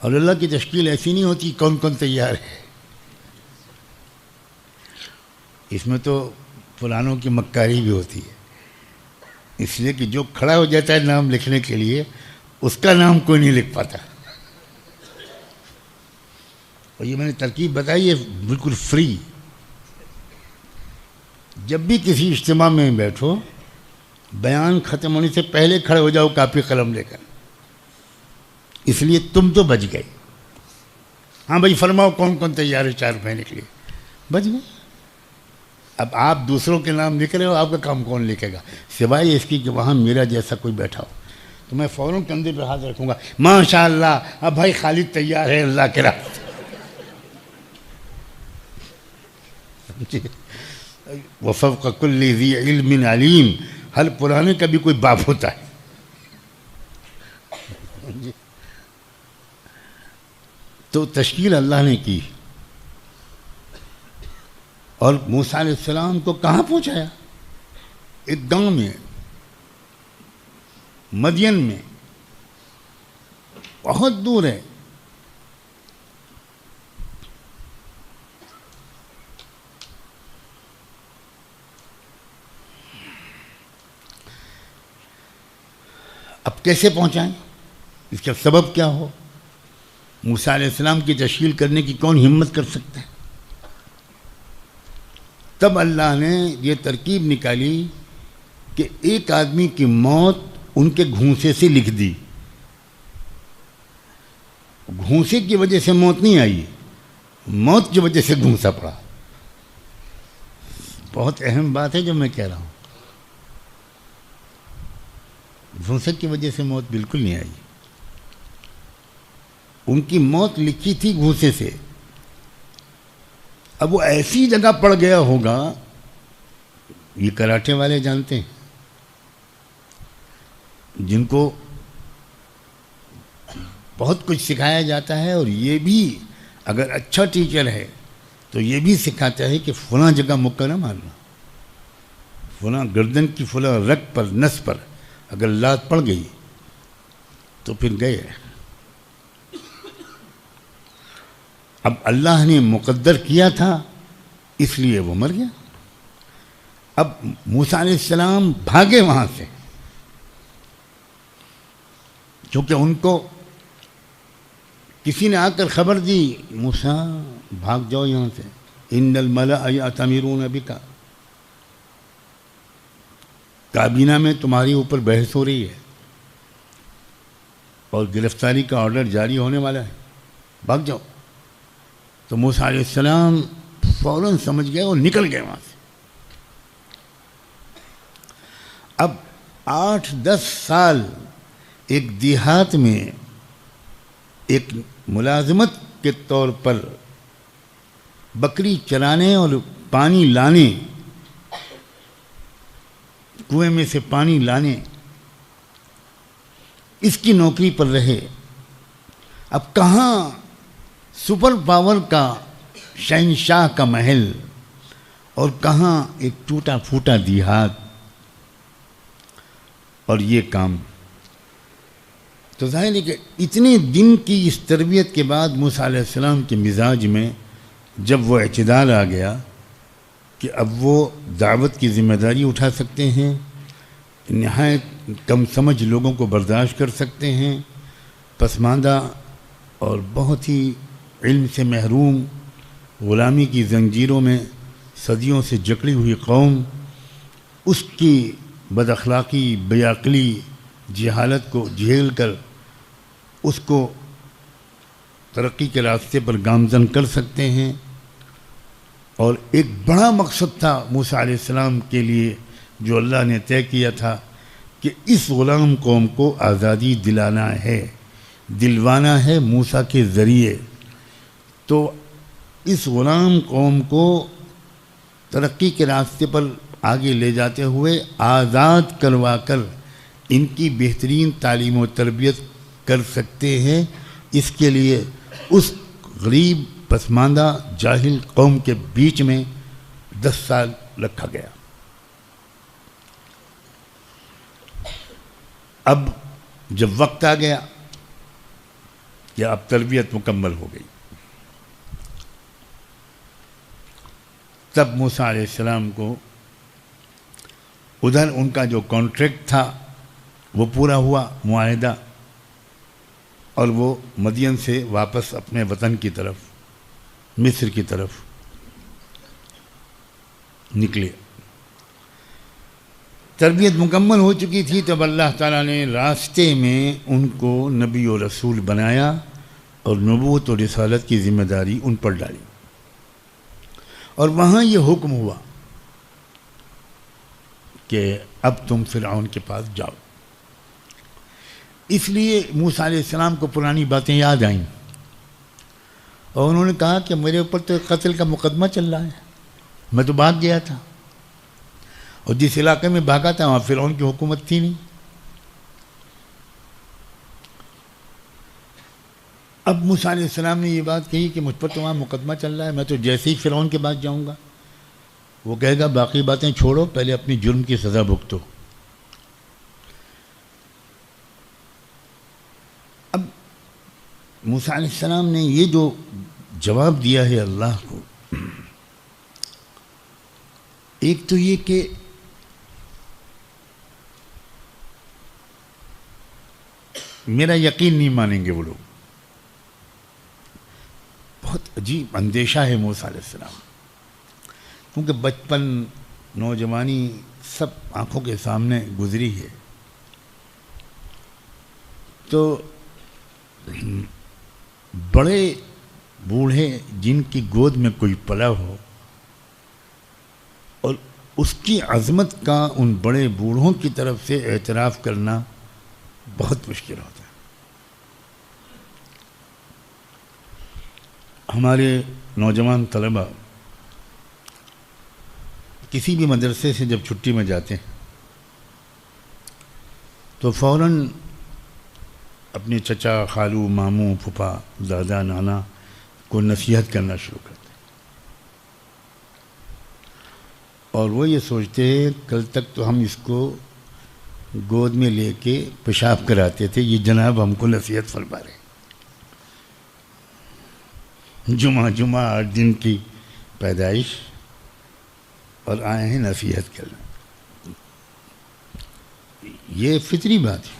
اور اللہ کی تشکیل ایسی نہیں ہوتی کون کون تیار ہے. اس میں تو پرانوں کی مکاری بھی ہوتی ہے، اس لیے کہ جو کھڑا ہو جاتا ہے نام لکھنے کے لیے اس کا نام کوئی نہیں لکھ پاتا. اور یہ میں نے ترکیب بتائی ہے بالکل فری. جب بھی کسی اجتماع میں بیٹھو بیان ختم ہونے سے پہلے کھڑے ہو جاؤ کاپی قلم لے کر، اس لیے تم تو بچ گئے. ہاں بھائی فرماؤ کون کون تیار ہے 4 مہینے کے لیے، بچ گئے. اب آپ دوسروں کے نام لکھ رہے ہو، آپ کا کام کون لکھے گا سوائے اس کی کہ وہاں میرا جیسا کوئی بیٹھا ہو تو میں فوراً کندھے پہ ہاتھ رکھوں گا، ماشاء اللہ اب بھائی خالد تیار ہے اللہ کے راستے. وفوق کل ذی علم علیم. ہر پرانے کا بھی کوئی باپ ہوتا ہے. تو تشکیل اللہ نے کی اور موسیٰ علیہ السلام کو کہاں پہنچایا؟ ایک گاؤں میں، مدین میں، بہت دور ہے. اب کیسے پہنچائیں؟ اس کا سبب کیا ہو؟ موسیٰ علیہ السلام کی تشکیل کرنے کی کون ہمت کر سکتا ہے؟ تب اللہ نے یہ ترکیب نکالی کہ ایک آدمی کی موت ان کے گھونسے سے لکھ دی. گھونسے کی وجہ سے موت نہیں آئی، موت کی وجہ سے گھونسا پڑا. بہت اہم بات ہے جو میں کہہ رہا ہوں. گھونسے کی وجہ سے موت بالکل نہیں آئی. ان کی موت لکھی تھی گھونسے سے. اب وہ ایسی جگہ پڑ گیا ہوگا، یہ کراٹے والے جانتے ہیں جن کو بہت کچھ سکھایا جاتا ہے، اور یہ بھی اگر اچھا ٹیچر ہے تو یہ بھی سکھاتا ہے کہ فلاں جگہ مکہ نہ مارنا، فلاں گردن کی فلاں رگ پر نس پر اگر لات پڑ گئی تو پھر گئے. اب اللہ نے مقدر کیا تھا اس لیے وہ مر گیا. اب موسیٰ علیہ السلام بھاگے وہاں سے، کیونکہ ان کو کسی نے آ کر خبر دی موسیٰ بھاگ جاؤ یہاں سے، ان الملأ یأتمرون بک، کابینہ میں تمہاری اوپر بحث ہو رہی ہے اور گرفتاری کا آرڈر جاری ہونے والا ہے، بھاگ جاؤ. تو موسیٰ علیہ السلام فوراً سمجھ گئے اور نکل گئے وہاں سے. اب 8-10 سال ایک دیہات میں ایک ملازمت کے طور پر بکری چرانے اور پانی لانے، کنویں میں سے پانی لانے، اس کی نوکری پر رہے. اب کہاں سپر پاور کا شہنشاہ کا محل اور کہاں ایک ٹوٹا پھوٹا دیہات اور یہ کام. تو ظاہر ہے کہ اتنے دن کی اس تربیت کے بعد موسیٰ علیہ السلام کے مزاج میں جب وہ اعتدال آ گیا کہ اب وہ دعوت کی ذمہ داری اٹھا سکتے ہیں، نہایت کم سمجھ لوگوں کو برداشت کر سکتے ہیں، پسماندہ اور بہت ہی علم سے محروم، غلامی کی زنجیروں میں صدیوں سے جکڑی ہوئی قوم، اس کی بد اخلاقی، بے عقلی، جہالت کو جھیل کر اس کو ترقی کے راستے پر گامزن کر سکتے ہیں. اور ایک بڑا مقصد تھا موسیٰ علیہ السلام کے لیے جو اللہ نے طے کیا تھا کہ اس غلام قوم کو آزادی دلوانا ہے موسیٰ کے ذریعے. تو اس غلام قوم کو ترقی کے راستے پر آگے لے جاتے ہوئے آزاد کروا کر ان کی بہترین تعلیم و تربیت کر سکتے ہیں. اس کے لیے اس غریب پسماندہ جاہل قوم کے بیچ میں 10 سال رکھا گیا. اب جب وقت آ گیا کہ اب تربیت مکمل ہو گئی، تب موسیٰ علیہ السلام کو ادھر ان کا جو کانٹریکٹ تھا وہ پورا ہوا، معاہدہ، اور وہ مدین سے واپس اپنے وطن کی طرف مصر کی طرف نکلے. تربیت مکمل ہو چکی تھی تب اللہ تعالیٰ نے راستے میں ان کو نبی و رسول بنایا اور نبوت و رسالت کی ذمہ داری ان پر ڈالی. اور وہاں یہ حکم ہوا کہ اب تم فرعون کے پاس جاؤ. اس لیے موسیٰ علیہ السلام کو پرانی باتیں یاد آئیں اور انہوں نے کہا کہ میرے اوپر تو قتل کا مقدمہ چل رہا ہے، میں تو بھاگ گیا تھا اور جس علاقے میں بھاگا تھا وہاں فرعون کی حکومت تھی نہیں. اب موسیٰ علیہ السلام نے یہ بات کہی کہ مجھ پر تو وہاں مقدمہ چل رہا ہے، میں تو جیسے ہی فرعون کے پاس جاؤں گا وہ کہے گا باقی باتیں چھوڑو، پہلے اپنی جرم کی سزا بھگتو. اب موسیٰ علیہ السلام نے یہ جو جواب دیا ہے اللہ کو، ایک تو یہ کہ میرا یقین نہیں مانیں گے وہ لوگ. بہت عجیب اندیشہ ہے موسیٰ علیہ السلام، کیونکہ بچپن نوجوانی سب آنکھوں کے سامنے گزری ہے. تو بڑے بوڑھے جن کی گود میں کوئی پلا ہو اور اس کی عظمت کا ان بڑے بوڑھوں کی طرف سے اعتراف کرنا بہت مشکل ہوتا ہے. ہمارے نوجوان طلباء کسی بھی مدرسے سے جب چھٹی میں جاتے ہیں تو فوراً اپنے چچا، خالو، ماموں، پھپھا، دادا، نانا کو نصیحت کرنا شروع کرتے ہیں، اور وہ یہ سوچتے ہیں کل تک تو ہم اس کو گود میں لے کے پیشاب کراتے تھے، یہ جناب ہم کو نصیحت فرما رہے ہیں. جمعہ 8 دن کی پیدائش اور آئے ہیں نصیحت کرنا. یہ فطری بات ہے.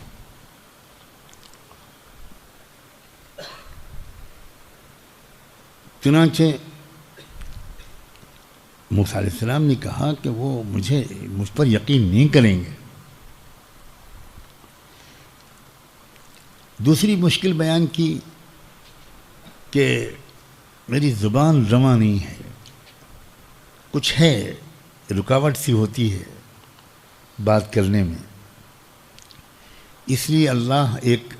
چنانچہ موسیٰ علیہ السلام نے کہا کہ وہ مجھ پر یقین نہیں کریں گے. دوسری مشکل بیان کی کہ میری زبان رواں نہیں ہے، کچھ ہے، رکاوٹ سی ہوتی ہے بات کرنے میں. اس لیے اللہ ایک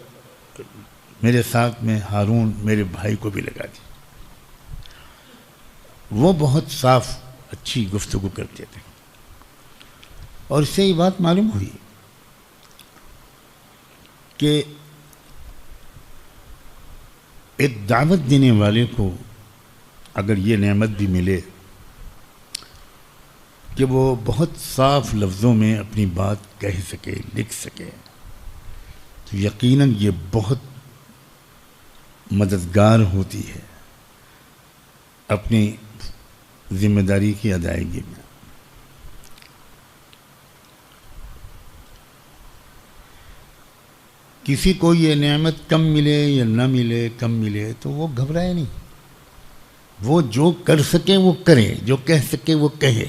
میرے ساتھ میں ہارون میرے بھائی کو بھی لگا دی. وہ بہت صاف اچھی گفتگو کرتے تھے، اور اس سے یہ بات معلوم ہوئی کہ ایک دعوت دینے والے کو اگر یہ نعمت بھی ملے کہ وہ بہت صاف لفظوں میں اپنی بات کہہ سکے، لکھ سکے، تو یقیناً یہ بہت مددگار ہوتی ہے اپنی ذمہ داری کی ادائیگی میں. کسی کو یہ نعمت کم ملے یا نہ ملے، کم ملے، تو وہ گھبرائے نہیں. وہ جو کر سکے وہ کرے، جو کہہ سکے وہ کہے.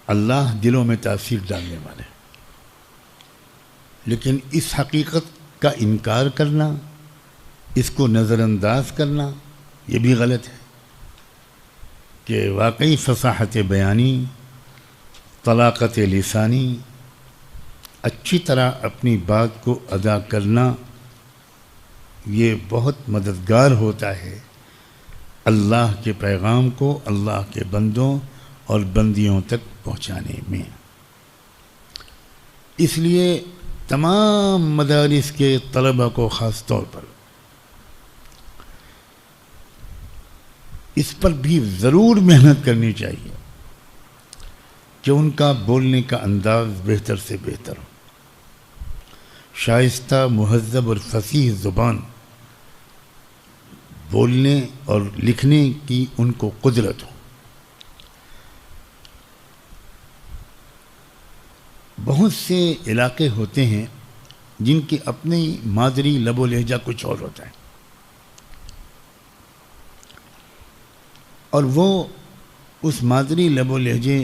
اللہ دلوں میں تاثیر ڈالنے والے. لیکن اس حقیقت کا انکار کرنا، اس کو نظر انداز کرنا، یہ بھی غلط ہے. کہ واقعی فصاحت بیانی، طلاقت لسانی، اچھی طرح اپنی بات کو ادا کرنا یہ بہت مددگار ہوتا ہے اللہ کے پیغام کو اللہ کے بندوں اور بندیوں تک پہنچانے میں۔ اس لیے تمام مدارس کے طلبہ کو خاص طور پر اس پر بھی ضرور محنت کرنی چاہیے کہ ان کا بولنے کا انداز بہتر سے بہتر ہو، شائستہ، مہذب اور فصیح زبان بولنے اور لکھنے کی ان کو قدرت ہو۔ بہت سے علاقے ہوتے ہیں جن کی اپنی مادری لب و لہجہ کچھ اور ہوتا ہے، اور وہ اس مادری لب و لہجے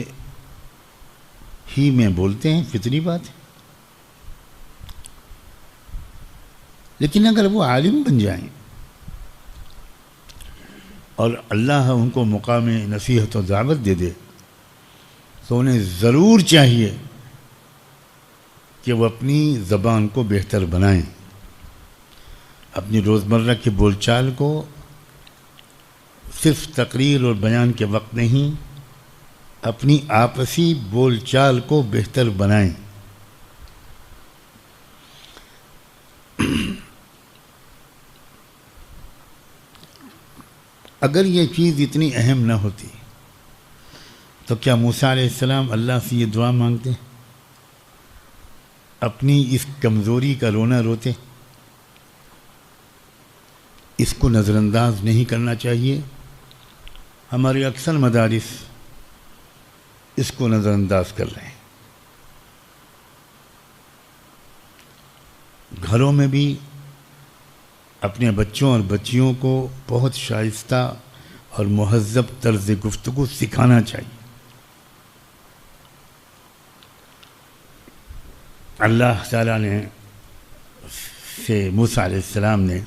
ہی میں بولتے ہیں، فطری بات ہے۔ لیکن اگر وہ عالم بن جائیں اور اللہ ان کو مقام نصیحت و دعوت دے دے تو انہیں ضرور چاہیے کہ وہ اپنی زبان کو بہتر بنائیں، اپنی روزمرہ کی بول چال کو صرف تقریر اور بیان کے وقت نہیں، اپنی آپسی بول چال کو بہتر بنائیں۔ اگر یہ چیز اتنی اہم نہ ہوتی تو کیا موسیٰ علیہ السلام اللہ سے یہ دعا مانگتے، اپنی اس کمزوری کا رونا روتے؟ اس کو نظر انداز نہیں کرنا چاہیے۔ ہمارے اکثر مدارس اس کو نظر انداز کر رہے ہیں۔ گھروں میں بھی اپنے بچوں اور بچیوں کو بہت شائستہ اور مہذب طرز گفتگو سکھانا چاہیے۔ اللہ تعالیٰ نے سے موسیٰ علیہ السلام نے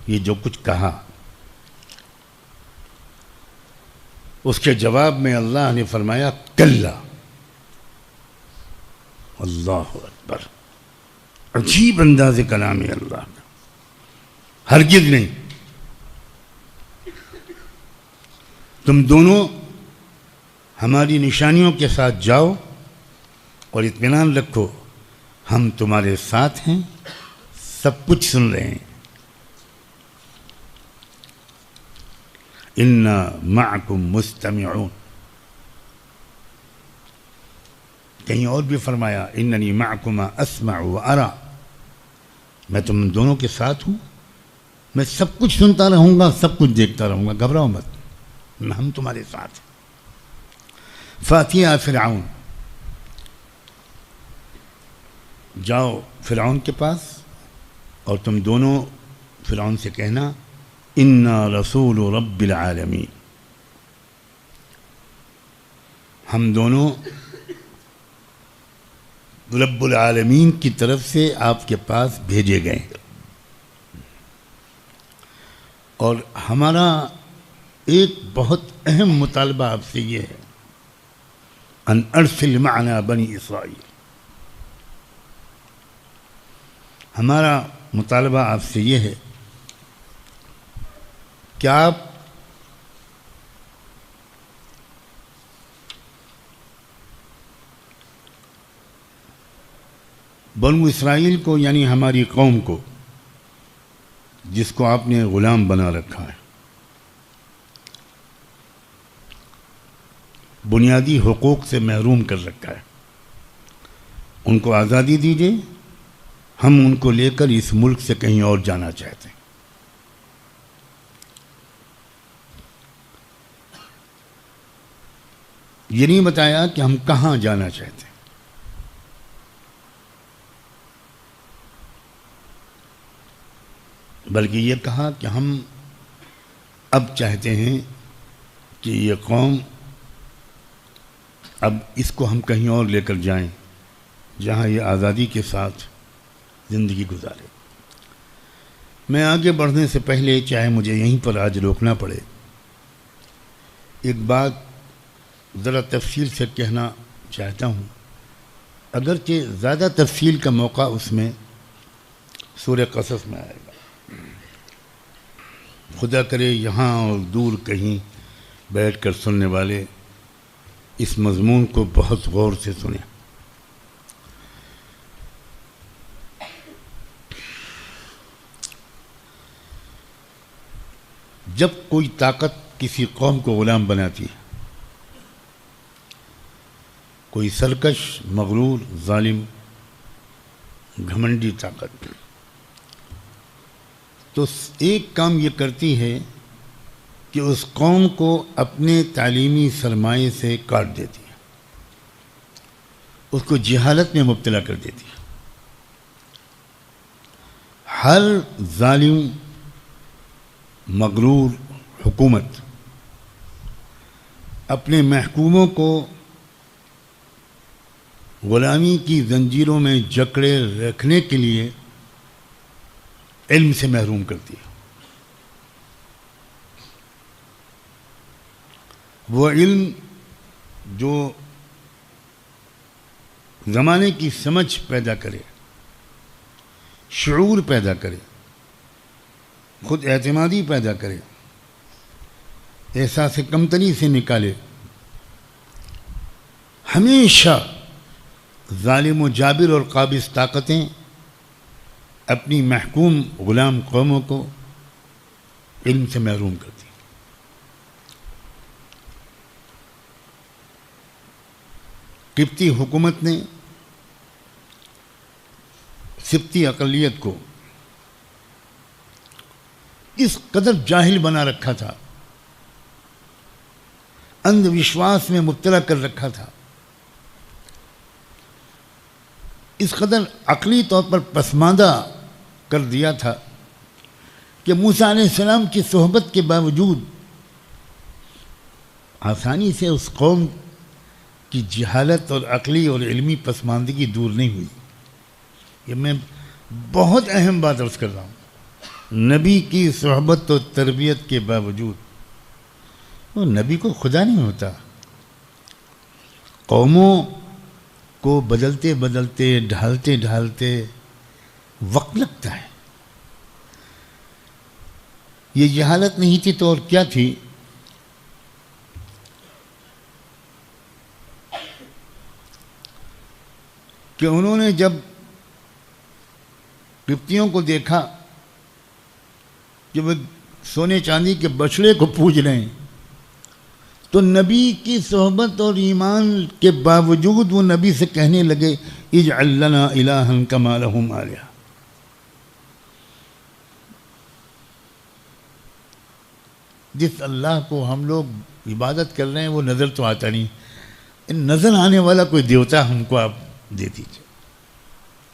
یہ جو کچھ کہا، اس کے جواب میں اللہ نے فرمایا کلا، اللہ اکبر، عجیب انداز کلام ہے اللہ کا، ہرگز نہیں، تم دونوں ہماری نشانیوں کے ساتھ جاؤ اور اطمینان رکھو ہم تمہارے ساتھ ہیں، سب کچھ سن رہے ہیں۔ انا معکم مستمعون، کہیں اور بھی فرمایا اننی معکما اسمع و ارى، میں تم دونوں کے ساتھ ہوں، میں سب کچھ سنتا رہوں گا، سب کچھ دیکھتا رہوں گا، گھبراؤ مت، ہم تمہارے ساتھ ہیں۔ فاتیا فرعون، جاؤ فرعون کے پاس اور تم دونوں فرعون سے کہنا انا رسول رب العالمین، ہم دونوں رب العالمین کی طرف سے آپ کے پاس بھیجے گئے، اور ہمارا ایک بہت اہم مطالبہ آپ سے یہ ہے ان ارسل معنا بنی اسرائیل، ہمارا مطالبہ آپ سے یہ ہے کہ آپ بنو اسرائیل کو، یعنی ہماری قوم کو جس کو آپ نے غلام بنا رکھا ہے، بنیادی حقوق سے محروم کر رکھا ہے، ان کو آزادی دیجیے، ہم ان کو لے کر اس ملک سے کہیں اور جانا چاہتے ہیں۔ یہ نہیں بتایا کہ ہم کہاں جانا چاہتے ہیں، بلکہ یہ کہا کہ ہم اب چاہتے ہیں کہ یہ قوم، اب اس کو ہم کہیں اور لے کر جائیں جہاں یہ آزادی کے ساتھ زندگی گزارے۔ میں آگے بڑھنے سے پہلے، چاہے مجھے یہیں پر آج روکنا پڑے، ایک بات ذرا تفصیل سے کہنا چاہتا ہوں، اگرچہ زیادہ تفصیل کا موقع اس میں سورہ قصص میں آئے گا، خدا کرے یہاں اور دور کہیں بیٹھ کر سننے والے اس مضمون کو بہت غور سے سنیں۔ جب کوئی طاقت کسی قوم کو غلام بناتی ہے، کوئی سرکش، مغرور، ظالم، گھمنڈی طاقت، تو ایک کام یہ کرتی ہے کہ اس قوم کو اپنے تعلیمی سرمایے سے کاٹ دیتی ہے، اس کو جہالت میں مبتلا کر دیتی ہے۔ ہر ظالم، مغرور حکومت اپنے محکوموں کو غلامی کی زنجیروں میں جکڑے رکھنے کے لیے علم سے محروم کرتی ہے۔ وہ علم جو زمانے کی سمجھ پیدا کرے، شعور پیدا کرے، خود اعتمادی پیدا کرے، احساس کمتری سے نکالے، ہمیشہ ظالم و جابر اور قابض طاقتیں اپنی محکوم غلام قوموں کو علم سے محروم کرتی ہیں۔ قبطی حکومت نے سبطی اقلیت کو اس قدر جاہل بنا رکھا تھا، اندھ وشواس میں مبتلا کر رکھا تھا، اس قدر عقلی طور پر پسماندہ کر دیا تھا کہ موسیٰ علیہ السلام کی صحبت کے باوجود آسانی سے اس قوم کی جہالت اور عقلی اور علمی پسماندگی دور نہیں ہوئی۔ یہ میں بہت اہم بات عرض کر رہا ہوں۔ نبی کی صحبت و تربیت کے باوجود وہ نبی کو خدا نہیں ہوتا۔ قوموں کو بدلتے بدلتے، ڈھالتے ڈھالتے وقت لگتا ہے۔ یہ جہالت نہیں تھی تو اور کیا تھی؟ کہ انہوں نے جب قبطیوں کو دیکھا کہ وہ سونے چاندی کے بچڑے کو پوج رہے ہیں، تو نبی کی صحبت اور ایمان کے باوجود وہ نبی سے کہنے لگے اجعل لنا الہا کما لہم آلہہ۔ جس اللہ کو ہم لوگ عبادت کر رہے ہیں وہ نظر تو آتا نہیں، نظر آنے والا کوئی دیوتا ہم کو آپ دے دیجیے،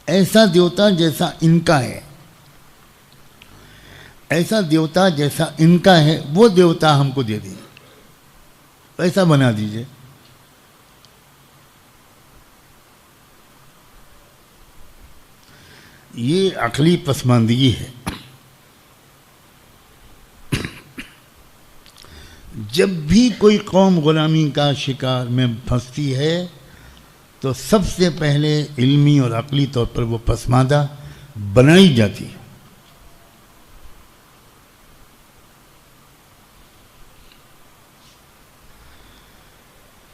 ایسا دیوتا جیسا ان کا ہے، ایسا دیوتا جیسا ان کا ہے وہ دیوتا ہم کو دے دیجیے، ایسا بنا دیجیے۔ یہ عقلی پسماندگی ہے۔ جب بھی کوئی قوم غلامی کا شکار میں پھنستی ہے تو سب سے پہلے علمی اور عقلی طور پر وہ پسماندہ بنائی جاتی ہے۔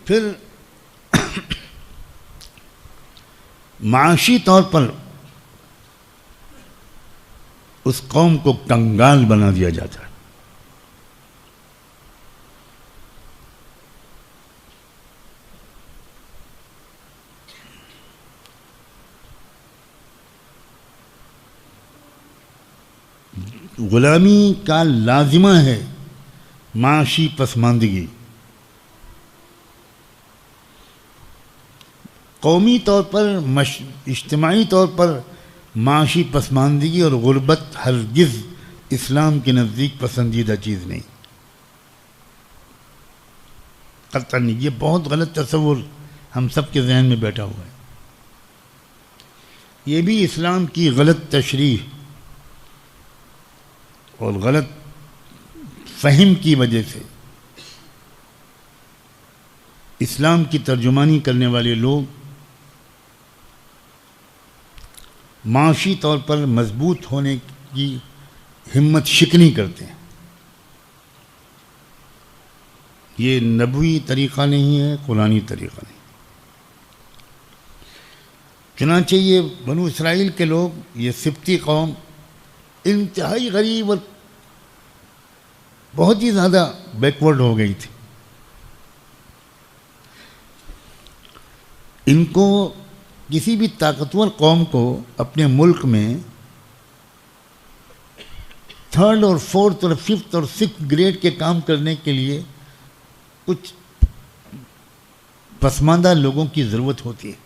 پھر معاشی طور پر اس قوم کو کنگال بنا دیا جاتا ہے۔ غلامی کا لازمہ ہے معاشی پسماندگی۔ قومی طور پر، اجتماعی طور پر معاشی پسماندگی اور غربت ہرگز اسلام کے نزدیک پسندیدہ چیز نہیں، قطعاً نہیں۔ یہ بہت غلط تصور ہم سب کے ذہن میں بیٹھا ہوا ہے۔ یہ بھی اسلام کی غلط تشریح اور غلط فہم کی وجہ سے اسلام کی ترجمانی کرنے والے لوگ معاشی طور پر مضبوط ہونے کی ہمت شکنی کرتے ہیں. یہ نبوی طریقہ نہیں ہے، قرآنی طریقہ نہیں. چنانچہ یہ بنو اسرائیل کے لوگ، یہ سبطی قوم، انتہائی غریب اور بہت ہی زیادہ بیکورڈ ہو گئی تھی. ان کو، کسی بھی طاقتور قوم کو اپنے ملک میں 3rd اور 4th اور 5th اور 6th گریڈ کے کام کرنے کے لیے کچھ پسماندہ لوگوں کی ضرورت ہوتی ہے.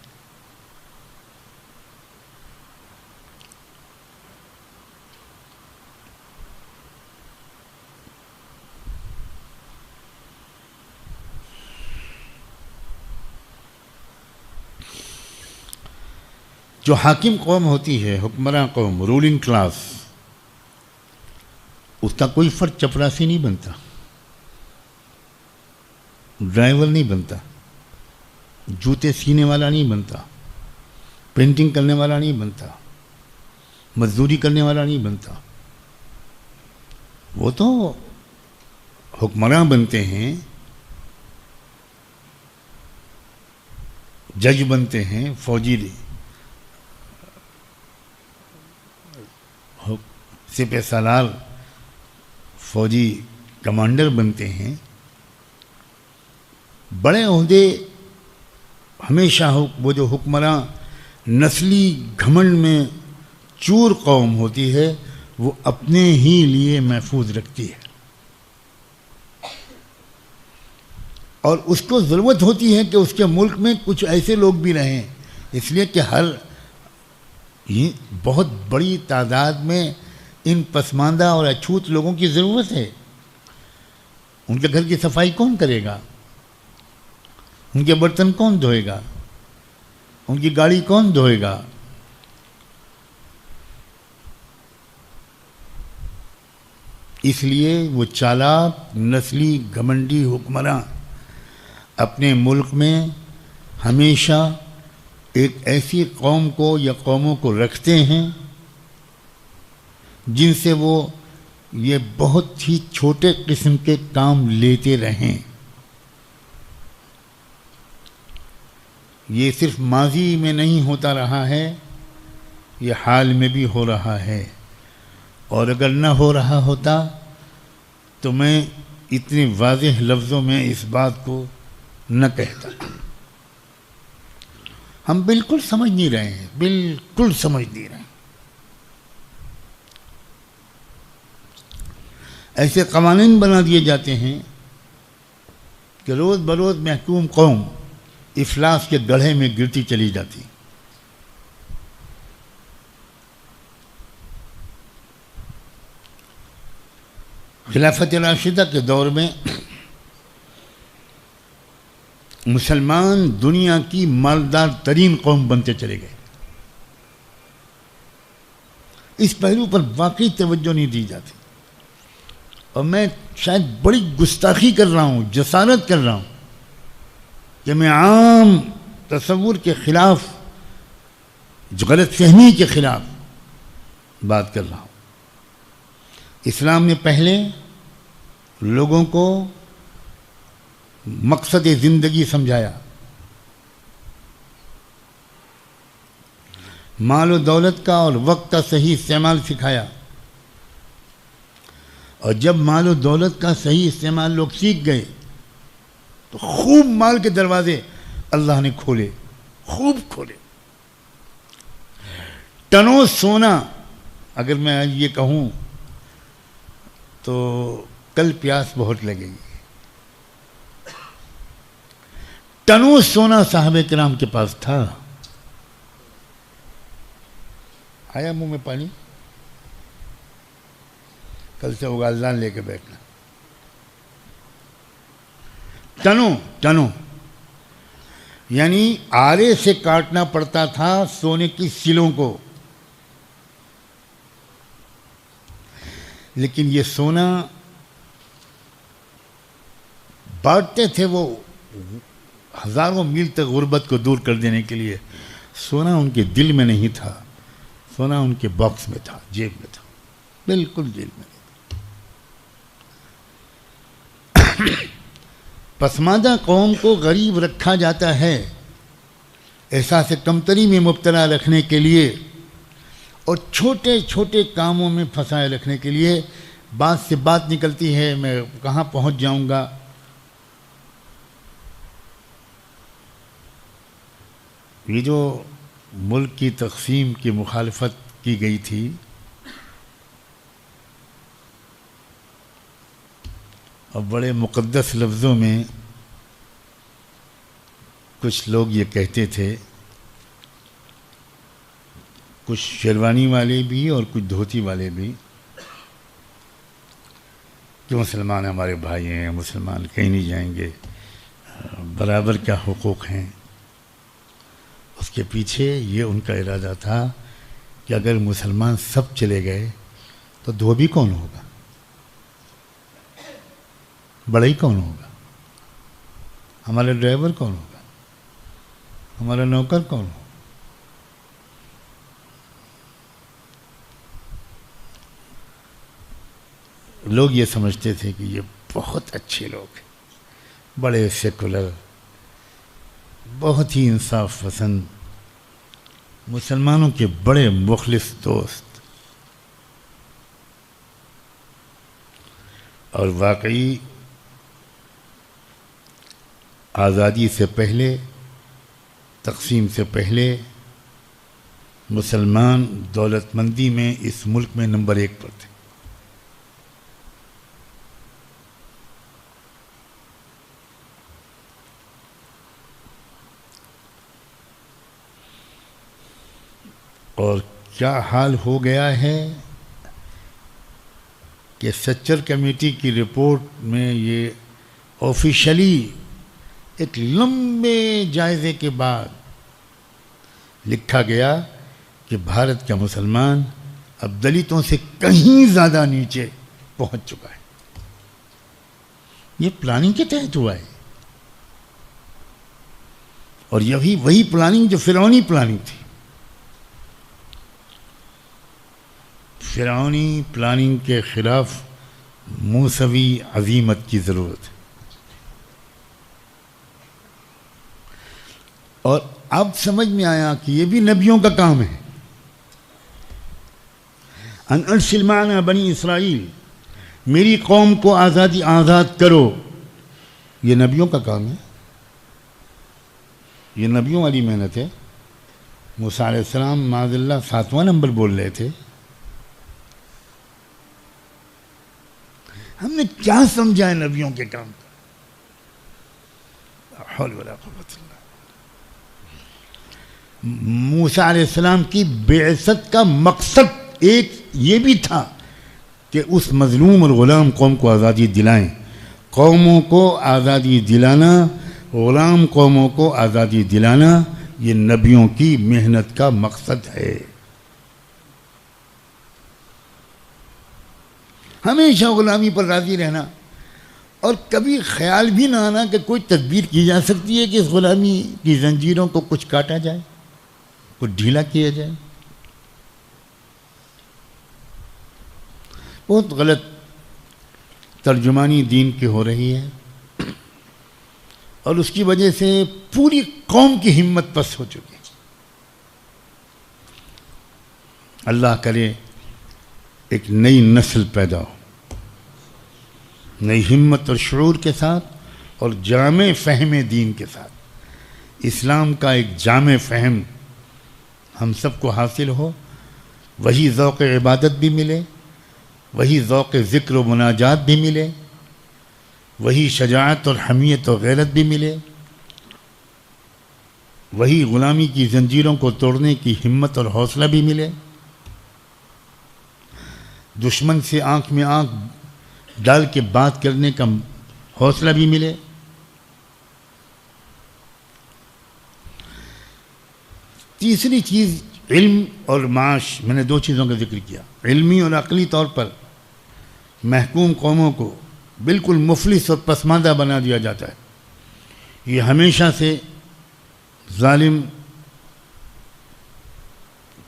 جو حاکم قوم ہوتی ہے، حکمراں قوم، رولنگ کلاس، اس کا کوئی فرد چپراسی نہیں بنتا، ڈرائیور نہیں بنتا، جوتے سینے والا نہیں بنتا، پینٹنگ کرنے والا نہیں بنتا، مزدوری کرنے والا نہیں بنتا. وہ تو حکمراں بنتے ہیں، جج بنتے ہیں، فوجی سپہ سالار، فوجی کمانڈر بنتے ہیں. بڑے عہدے ہمیشہ وہ جو حکمراں نسلی گھمنڈ میں چور قوم ہوتی ہے، وہ اپنے ہی لیے محفوظ رکھتی ہے، اور اس کو ضرورت ہوتی ہے کہ اس کے ملک میں کچھ ایسے لوگ بھی رہیں، اس لیے کہ یہ بہت بڑی تعداد میں ان پسماندہ اور اچھوت لوگوں کی ضرورت ہے. ان کے گھر کی صفائی کون کرے گا؟ ان کے برتن کون دھوئے گا؟ ان کی گاڑی کون دھوئے گا؟ اس لیے وہ چالاک نسلی گھمنڈی حکمراں اپنے ملک میں ہمیشہ ایک ایسی قوم کو یا قوموں کو رکھتے ہیں جن سے وہ یہ بہت ہی چھوٹے قسم کے کام لیتے رہیں. یہ صرف ماضی میں نہیں ہوتا رہا ہے، یہ حال میں بھی ہو رہا ہے، اور اگر نہ ہو رہا ہوتا تو میں اتنے واضح لفظوں میں اس بات کو نہ کہتا. ہم بالکل سمجھ نہیں رہے ہیں، بالکل سمجھ نہیں رہے ہیں. ایسے قوانین بنا دیے جاتے ہیں کہ روز بروز محکوم قوم افلاس کے گڑھے میں گرتی چلی جاتی. خلافت راشدہ کے دور میں مسلمان دنیا کی مالدار ترین قوم بنتے چلے گئے. اس پہلو پر واقعی توجہ نہیں دی جاتی، اور میں شاید بڑی گستاخی کر رہا ہوں، جسارت کر رہا ہوں کہ میں عام تصور کے خلاف، غلط فہمی کے خلاف بات کر رہا ہوں. اسلام نے پہلے لوگوں کو مقصد زندگی سمجھایا، مال و دولت کا اور وقت کا صحیح استعمال سکھایا، اور جب مال و دولت کا صحیح استعمال لوگ سیکھ گئے تو خوب مال کے دروازے اللہ نے کھولے، خوب کھولے. ٹنوں سونا، اگر میں یہ کہوں تو کل پیاس بہت لگے گی. ٹنوں سونا صحابہ کرام کے پاس تھا. آیا منہ میں پانی؟ کل سے اگالدان لے کے بیٹھنا. ٹنوں یعنی آرے سے کاٹنا پڑتا تھا سونے کی سلوں کو. لیکن یہ سونا بانٹتے تھے وہ ہزاروں میل تک غربت کو دور کر دینے کے لیے سونا ان کے دل میں نہیں تھا، سونا ان کے باکس میں تھا، جیب میں تھا، بالکل جیب میں نہیں تھا۔ پسماندہ قوم کو غریب رکھا جاتا ہے احساس کمتری میں مبتلا رکھنے کے لیے اور چھوٹے چھوٹے کاموں میں پھنسائے رکھنے کے لیے۔ بات سے بات نکلتی ہے، میں کہاں پہنچ جاؤں گا۔ یہ جو ملک کی تقسیم کی مخالفت کی گئی تھی، اور بڑے مقدس لفظوں میں کچھ لوگ یہ کہتے تھے، کچھ شیروانی والے بھی اور کچھ دھوتی والے بھی، کہ مسلمان ہمارے بھائی ہیں، مسلمان کہیں نہیں جائیں گے، برابر کیا حقوق ہیں۔ اس کے پیچھے یہ ان کا ارادہ تھا کہ اگر مسلمان سب چلے گئے تو دھوبی کون ہوگا، بڑھئی کون ہوگا، ہمارا ڈرائیور کون ہوگا، ہمارا نوکر کون ہوگا۔ لوگ یہ سمجھتے تھے کہ یہ بہت اچھے لوگ ہیں، بڑے سیکولر، بہت ہی انصاف پسند، مسلمانوں کے بڑے مخلص دوست۔ اور واقعی آزادی سے پہلے، تقسیم سے پہلے، مسلمان دولت مندی میں اس ملک میں نمبر 1 پر تھے۔ اور کیا حال ہو گیا ہے کہ سچر کمیٹی کی رپورٹ میں یہ آفیشلی ایک لمبے جائزے کے بعد لکھا گیا کہ بھارت کا مسلمان اب دلتوں سے کہیں زیادہ نیچے پہنچ چکا ہے۔ یہ پلاننگ کے تحت ہوا ہے، اور یہی وہی پلاننگ جو فرعونی پلاننگ تھی۔ فرعونی پلاننگ کے خلاف موسوی عزیمت کی ضرورت ہے۔ اور اب سمجھ میں آیا کہ یہ بھی نبیوں کا کام ہے۔ ان ارسل معنا بنی اسرائیل، میری قوم کو آزاد کرو، یہ نبیوں کا کام ہے، یہ نبیوں والی محنت ہے۔ موسیٰ علیہ السلام معاذ اللہ 7واں نمبر بول رہے تھے۔ ہم نے کیا سمجھا ہے نبیوں کے کام کا؟ لا حول ولا قوت الا باللہ۔ موسیٰ علیہ السلام کی بعثت کا مقصد ایک یہ بھی تھا کہ اس مظلوم اور غلام قوم کو آزادی دلائیں۔ قوموں کو آزادی دلانا، غلام قوموں کو آزادی دلانا، یہ نبیوں کی محنت کا مقصد ہے۔ ہمیشہ غلامی پر راضی رہنا، اور کبھی خیال بھی نہ آنا کہ کوئی تدبیر کی جا سکتی ہے کہ اس غلامی کی زنجیروں کو کچھ کاٹا جائے، کچھ ڈھیلا کیا جائے۔ بہت غلط ترجمانی دین کی ہو رہی ہے، اور اس کی وجہ سے پوری قوم کی ہمت پست ہو چکی ہے۔ اللہ کرے ایک نئی نسل پیدا ہو، نئی ہمت اور شعور کے ساتھ، اور جامع فہم دین کے ساتھ۔ اسلام کا ایک جامع فہم ہم سب کو حاصل ہو، وہی ذوق عبادت بھی ملے، وہی ذوق ذکر و مناجات بھی ملے، وہی شجاعت اور حمیت و غیرت بھی ملے، وہی غلامی کی زنجیروں کو توڑنے کی ہمت اور حوصلہ بھی ملے، دشمن سے آنکھ میں آنکھ ڈال کے بات کرنے کا حوصلہ بھی ملے۔ تیسری چیز علم اور معاش، میں نے 2 چیزوں کا ذکر کیا۔ علمی اور عقلی طور پر محکوم قوموں کو بالکل مفلس اور پسماندہ بنا دیا جاتا ہے۔ یہ ہمیشہ سے ظالم،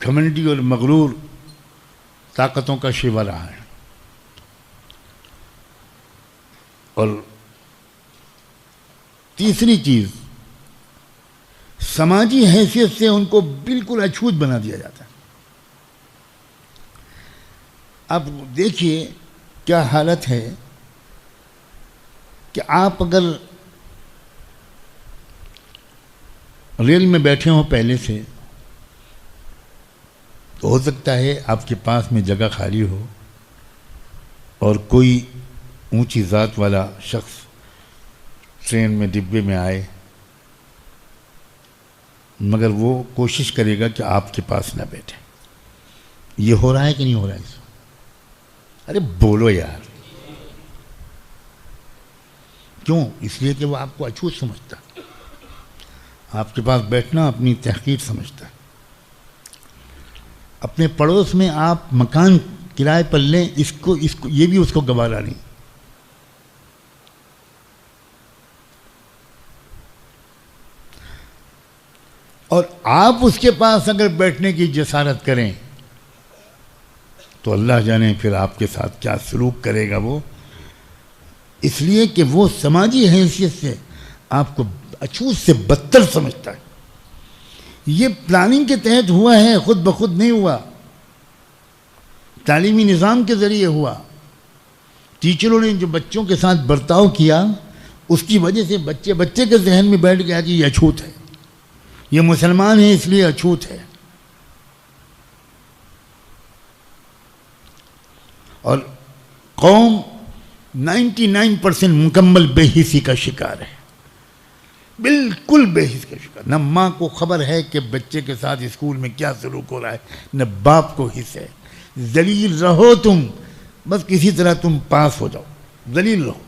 گھمنڈی اور مغرور طاقتوں کا شیوا رہا ہے، اور تیسری چیز، سماجی حیثیت سے ان کو بالکل اچھوت بنا دیا جاتا ہے۔ اب دیکھیے کیا حالت ہے کہ آپ اگر ریل میں بیٹھے ہوں پہلے سے، تو ہو سکتا ہے آپ کے پاس میں جگہ خالی ہو اور کوئی اونچی ذات والا شخص ٹرین میں ڈبے میں آئے، مگر وہ کوشش کرے گا کہ آپ کے پاس نہ بیٹھے۔ یہ ہو رہا ہے کہ نہیں ہو رہا ہے اس وقت؟ ارے بولو یار، کیوں؟ اس لیے کہ وہ آپ کو اچھوت سمجھتا ہے، آپ کے پاس بیٹھنا اپنی تحقیر سمجھتا ہے۔ اپنے پڑوس میں آپ مکان کرائے پر لیں، اس کو یہ بھی اس کو گوارا نہیں۔ اور آپ اس کے پاس اگر بیٹھنے کی جسارت کریں تو اللہ جانے پھر آپ کے ساتھ کیا سلوک کرے گا وہ، اس لیے کہ وہ سماجی حیثیت سے آپ کو اچھوت سے بدتر سمجھتا ہے۔ یہ پلاننگ کے تحت ہوا ہے، خود بخود نہیں ہوا، تعلیمی نظام کے ذریعے ہوا۔ ٹیچروں نے جو بچوں کے ساتھ برتاؤ کیا، اس کی وجہ سے بچے کے ذہن میں بیٹھ گیا کہ یہ اچھوت ہے، یہ مسلمان ہے اس لیے اچھوت ہے۔ اور قوم 99% مکمل بے حسی کا شکار ہے، بالکل بے حس کا شکار۔ نہ ماں کو خبر ہے کہ بچے کے ساتھ اسکول میں کیا سلوک ہو رہا ہے، نہ باپ کو حس ہے۔ ذلیل رہو تم، بس کسی طرح تم پاس ہو جاؤ، ذلیل رہو۔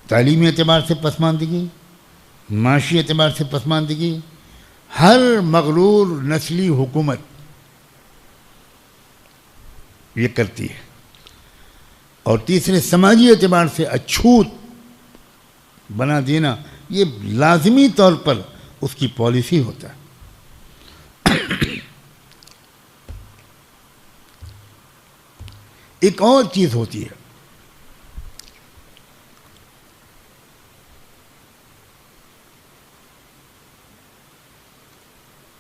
تعلیمی اعتبار سے پسماندگی، معاشی اعتبار سے پسماندگی، ہر مغرور نسلی حکومت یہ کرتی ہے۔ اور تیسرے، سماجی اعتبار سے اچھوت بنا دینا، یہ لازمی طور پر اس کی پالیسی ہوتا ہے۔ ایک اور چیز ہوتی ہے،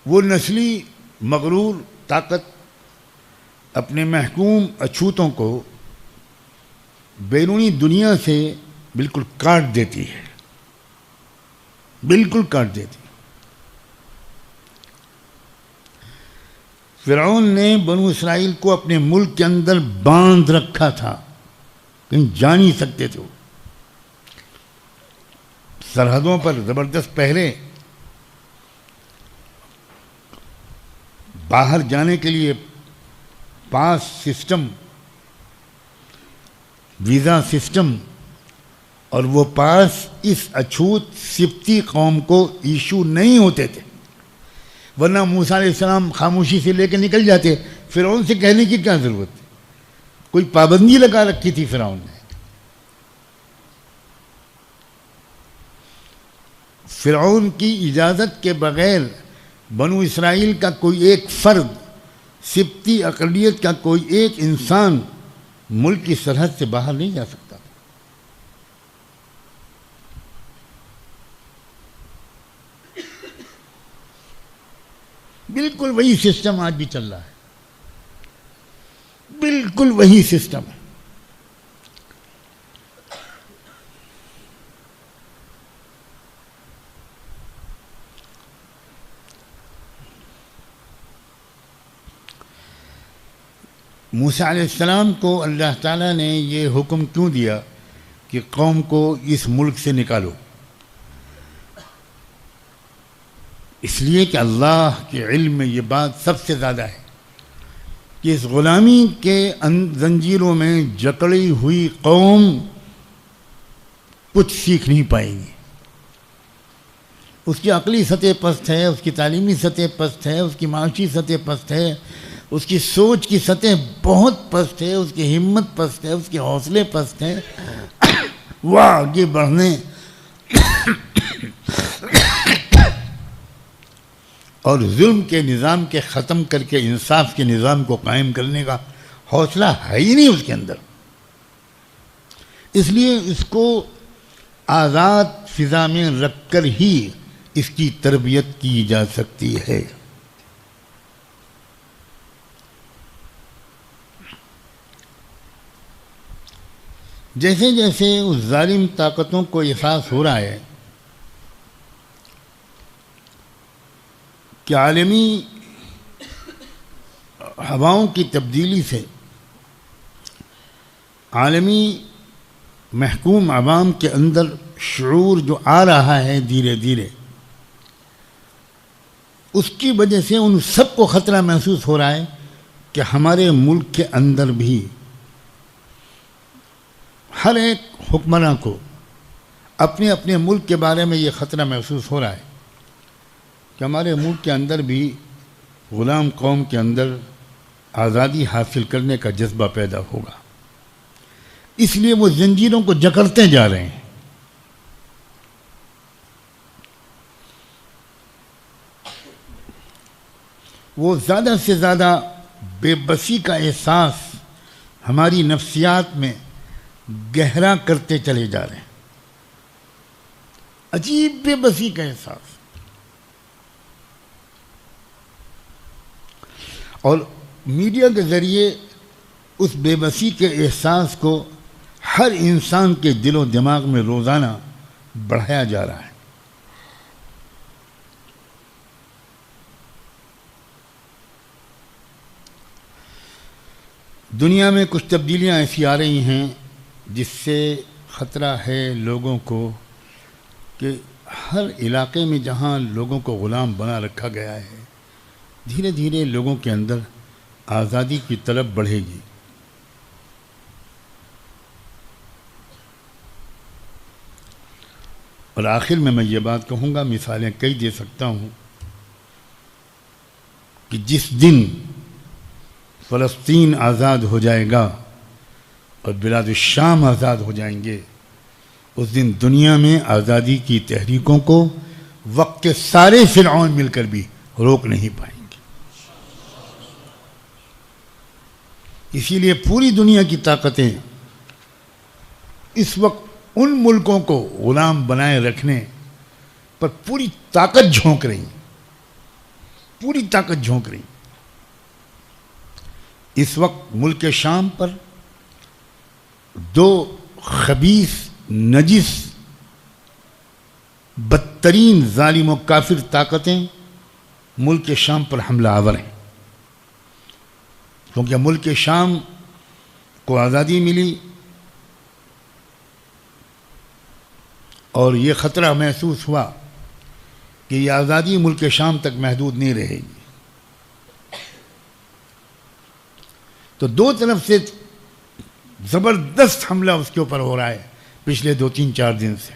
وہ نسلی مغرور طاقت اپنے محکوم اچھوتوں کو بیرونی دنیا سے بالکل کاٹ دیتی ہے، بالکل کاٹ دیتی ہے۔ فرعون نے بنو اسرائیل کو اپنے ملک کے اندر باندھ رکھا تھا، کہیں جا نہیں سکتے تھے وہ، سرحدوں پر زبردست پہرے، باہر جانے کے لیے پاس سسٹم، ویزا سسٹم، اور وہ پاس اس اچھوت سبتی قوم کو ایشو نہیں ہوتے تھے، ورنہ موسیٰ علیہ السلام خاموشی سے لے کے نکل جاتے۔ فرعون سے کہنے کی کیا ضرورت تھی؟ کوئی پابندی لگا رکھی تھی فرعون نے؟ فرعون کی اجازت کے بغیر بنو اسرائیل کا کوئی ایک فرد، سبتی اقلیت کا کوئی ایک انسان ملک کی سرحد سے باہر نہیں جا سکتا۔ بالکل وہی سسٹم آج بھی چل رہا ہے، بالکل وہی سسٹم ہے۔ موسیٰ علیہ السلام کو اللہ تعالیٰ نے یہ حکم کیوں دیا کہ قوم کو اس ملک سے نکالو؟ اس لیے کہ اللہ کے علم میں یہ بات سب سے زیادہ ہے کہ اس غلامی کے زنجیروں میں جکڑی ہوئی قوم کچھ سیکھ نہیں پائے گی۔ اس کی عقلی سطح پست ہے، اس کی تعلیمی سطح پست ہے، اس کی معاشی سطح پست ہے، اس کی سوچ کی سطح بہت پست ہے، اس کی ہمت پست ہے، اس کے حوصلے پست ہیں، وہ آگے بڑھنے اور ظلم کے نظام کے ختم کر کے انصاف کے نظام کو قائم کرنے کا حوصلہ ہے ہی نہیں اس کے اندر. اس لیے اس کو آزاد فضا میں رکھ کر ہی اس کی تربیت کی جا سکتی ہے. جیسے جیسے اس ظالم طاقتوں کو احساس ہو رہا ہے کہ عالمی ہواؤں کی تبدیلی سے عالمی محکوم عوام کے اندر شعور جو آ رہا ہے دھیرے دھیرے، اس کی وجہ سے ان سب کو خطرہ محسوس ہو رہا ہے کہ ہمارے ملک کے اندر بھی ہر ایک حکمراں کو اپنے اپنے ملک کے بارے میں یہ خطرہ محسوس ہو رہا ہے کہ ہمارے ملک کے اندر بھی غلام قوم کے اندر آزادی حاصل کرنے کا جذبہ پیدا ہوگا. اس لیے وہ زنجیروں کو جکڑتے جا رہے ہیں. وہ زیادہ سے زیادہ بے بسی کا احساس ہماری نفسیات میں گہرا کرتے چلے جا رہے ہیں. عجیب بے بسی کا احساس. اور میڈیا کے ذریعے اس بے بسی کے احساس کو ہر انسان کے دل و دماغ میں روزانہ بڑھایا جا رہا ہے. دنیا میں کچھ تبدیلیاں ایسی آ رہی ہیں جس سے خطرہ ہے لوگوں کو کہ ہر علاقے میں جہاں لوگوں کو غلام بنا رکھا گیا ہے، دھیرے دھیرے لوگوں کے اندر آزادی کی طلب بڑھے گی. اور آخر میں یہ بات کہوں گا، مثالیں کئی دے سکتا ہوں کہ جس دن فلسطین آزاد ہو جائے گا اور بلاد الشام آزاد ہو جائیں گے، اس دن دنیا میں آزادی کی تحریکوں کو وقت کے سارے فرعون مل کر بھی روک نہیں پائیں گے. اسی لیے پوری دنیا کی طاقتیں اس وقت ان ملکوں کو غلام بنائے رکھنے پر پوری طاقت جھونک رہی ہیں، پوری طاقت جھونک رہی ہیں. اس وقت ملک شام پر دو خبیث نجس بدترین ظالم و کافر طاقتیں ملک شام پر حملہ آور ہیں. کیونکہ ملک شام کو آزادی ملی اور یہ خطرہ محسوس ہوا کہ یہ آزادی ملک شام تک محدود نہیں رہے گی. تو دو طرف سے زبردست حملہ اس کے اوپر ہو رہا ہے پچھلے 2-3-4 دن سے.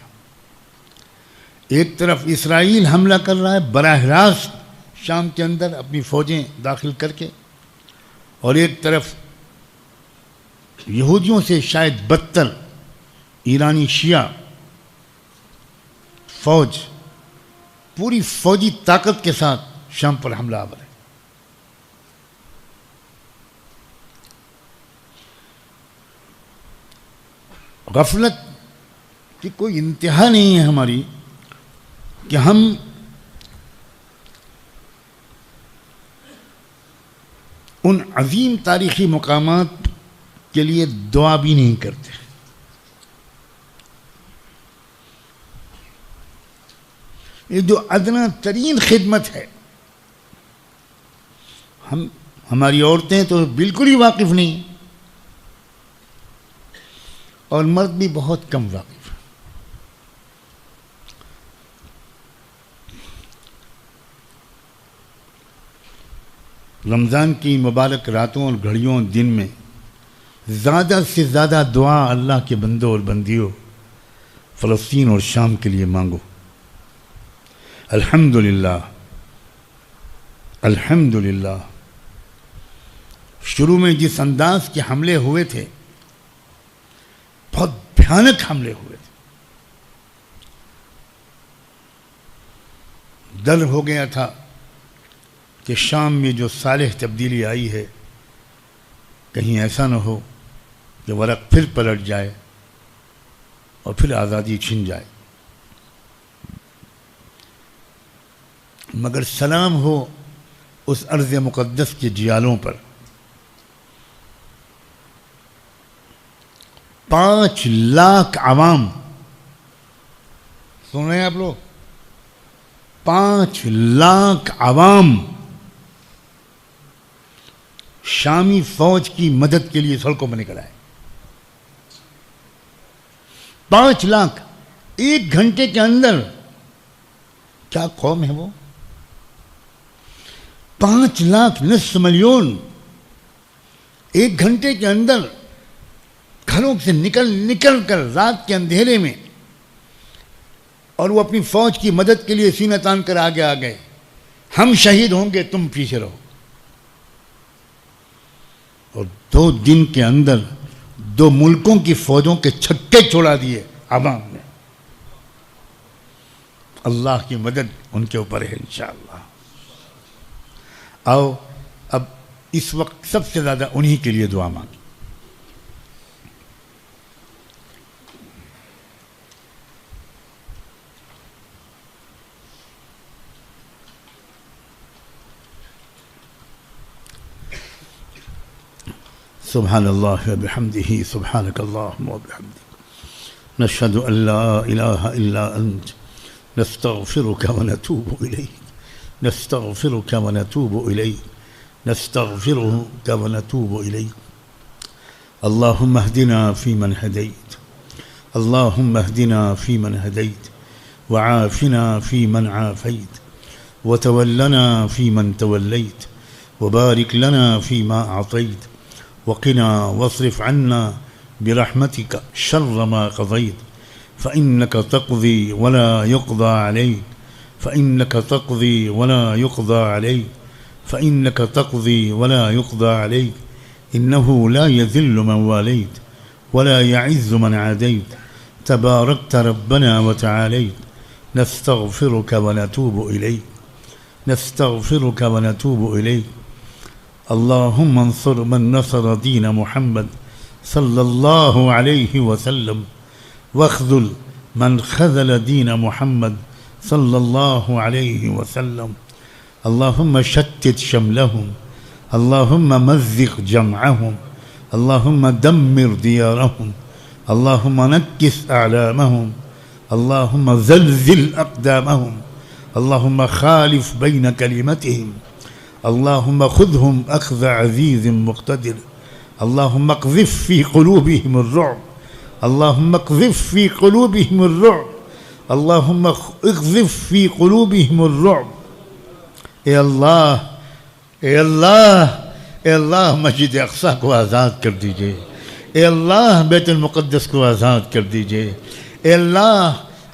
ایک طرف اسرائیل حملہ کر رہا ہے براہ راست شام کے اندر اپنی فوجیں داخل کر کے، اور ایک طرف یہودیوں سے شاید بدتر ایرانی شیعہ فوج پوری فوجی طاقت کے ساتھ شام پر حملہ آور ہے. غفلت کی کوئی انتہا نہیں ہے ہماری کہ ہم ان عظیم تاریخی مقامات کے لیے دعا بھی نہیں کرتے. یہ جو ادنا ترین خدمت ہے، ہماری عورتیں تو بالکل ہی واقف نہیں، اور مرد بھی بہت کم واقف. رمضان کی مبارک راتوں اور گھڑیوں دن میں زیادہ سے زیادہ دعا اللہ کے بندوں اور بندیوں فلسطین اور شام کے لیے مانگو. الحمدللہ الحمدللہ شروع میں جس انداز کے حملے ہوئے تھے بہت بھیانک حملے ہوئے تھے. ڈر ہو گیا تھا کہ شام میں جو صالح تبدیلی آئی ہے کہیں ایسا نہ ہو کہ ورق پھر پلٹ جائے اور پھر آزادی چھن جائے. مگر سلام ہو اس ارض مقدس کے جیالوں پر. 5 لاکھ عوام، سن رہے ہیں آپ لوگ؟ 5 لاکھ عوام شامی فوج کی مدد کے لیے سڑکوں میں نکل آئے. 5 لاکھ 1 گھنٹے کے اندر. کیا قوم ہے وہ؟ 5 لاکھ 9 ملین 1 گھنٹے کے اندر گھروں سے نکل کر رات کے اندھیرے میں، اور وہ اپنی فوج کی مدد کے لیے سینہ تان کر آگے آ گئے. ہم شہید ہوں گے، تم پیچھے رہو. اور 2 دن کے اندر 2 ملکوں کی فوجوں کے چھکے چھوڑا دیے عوام نے. اللہ کی مدد ان کے اوپر ہے انشاءاللہ. آؤ اب اس وقت سب سے زیادہ انہی کے لیے دعا مانگیں. سبحان اللہ وبحمدہ سبحانک اللہم وبحمدک نشہد ان لا الہ الا انت نستغفرک ونتوب الیک نستغفرک ونتوب الیک نستغفرک ونتوب الیک اللہم اہدنا فیمن ہدیت اللہم اہدنا فیمن ہدیت وعافنا فیمن عافیت وتولنا فیمن تولیت وبارک لنا فیما اعطیت وقنا واصرف عنا برحمتك شر ما قضيت فإنك تقضي ولا يقضى عليك فإنك تقضي ولا يقضى عليك فإنك تقضي ولا يقضى عليك إنه لا يذل من واليت ولا يعز من عاديت تباركت ربنا وتعاليت نستغفرك ونتوب إليك نستغفرك ونتوب إليك اللهم انصر من نصر دين محمد صلى الله عليه وسلم واخذل من خذل دين محمد صلى الله عليه وسلم اللهم شتت شملهم اللهم مزق جمعهم اللهم دمر ديارهم اللهم نكس أعلامهم اللهم زلزل أقدامهم اللهم خالف بين كلمتهم اللهم خذهم أخذ عزيز مقتدر اللهم اقذف في قلوبهم الرعب اللهم اقذف في قلوبهم الرعب اللهم اقذف في قلوبهم الرعب. اے اللہ مسجد اقصی کو آزاد کر دیجئے. اے اللہ بیت المقدس کو آزاد کر دیجئے. اے اللہ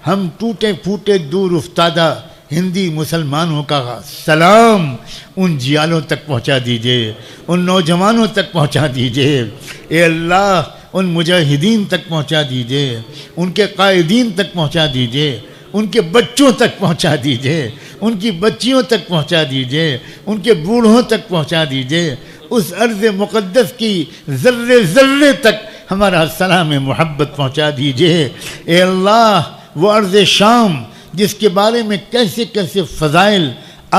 ہم ٹوٹے پھوٹے دور افتادہ ہندی مسلمانوں کا سلام ان جیالوں تک پہنچا دیجئے، ان نوجوانوں تک پہنچا دیجئے. اے اللہ ان مجاہدین تک پہنچا دیجئے، ان کے قائدین تک پہنچا دیجئے، ان کے بچوں تک پہنچا دیجئے، ان کی بچیوں تک پہنچا دیجئے، ان کے بوڑھوں تک پہنچا دیجئے. اس ارض مقدس کی ذرے ذرے تک ہمارا سلام محبت پہنچا دیجئے. اے اللہ وہ ارض شام جس کے بارے میں کیسے کیسے فضائل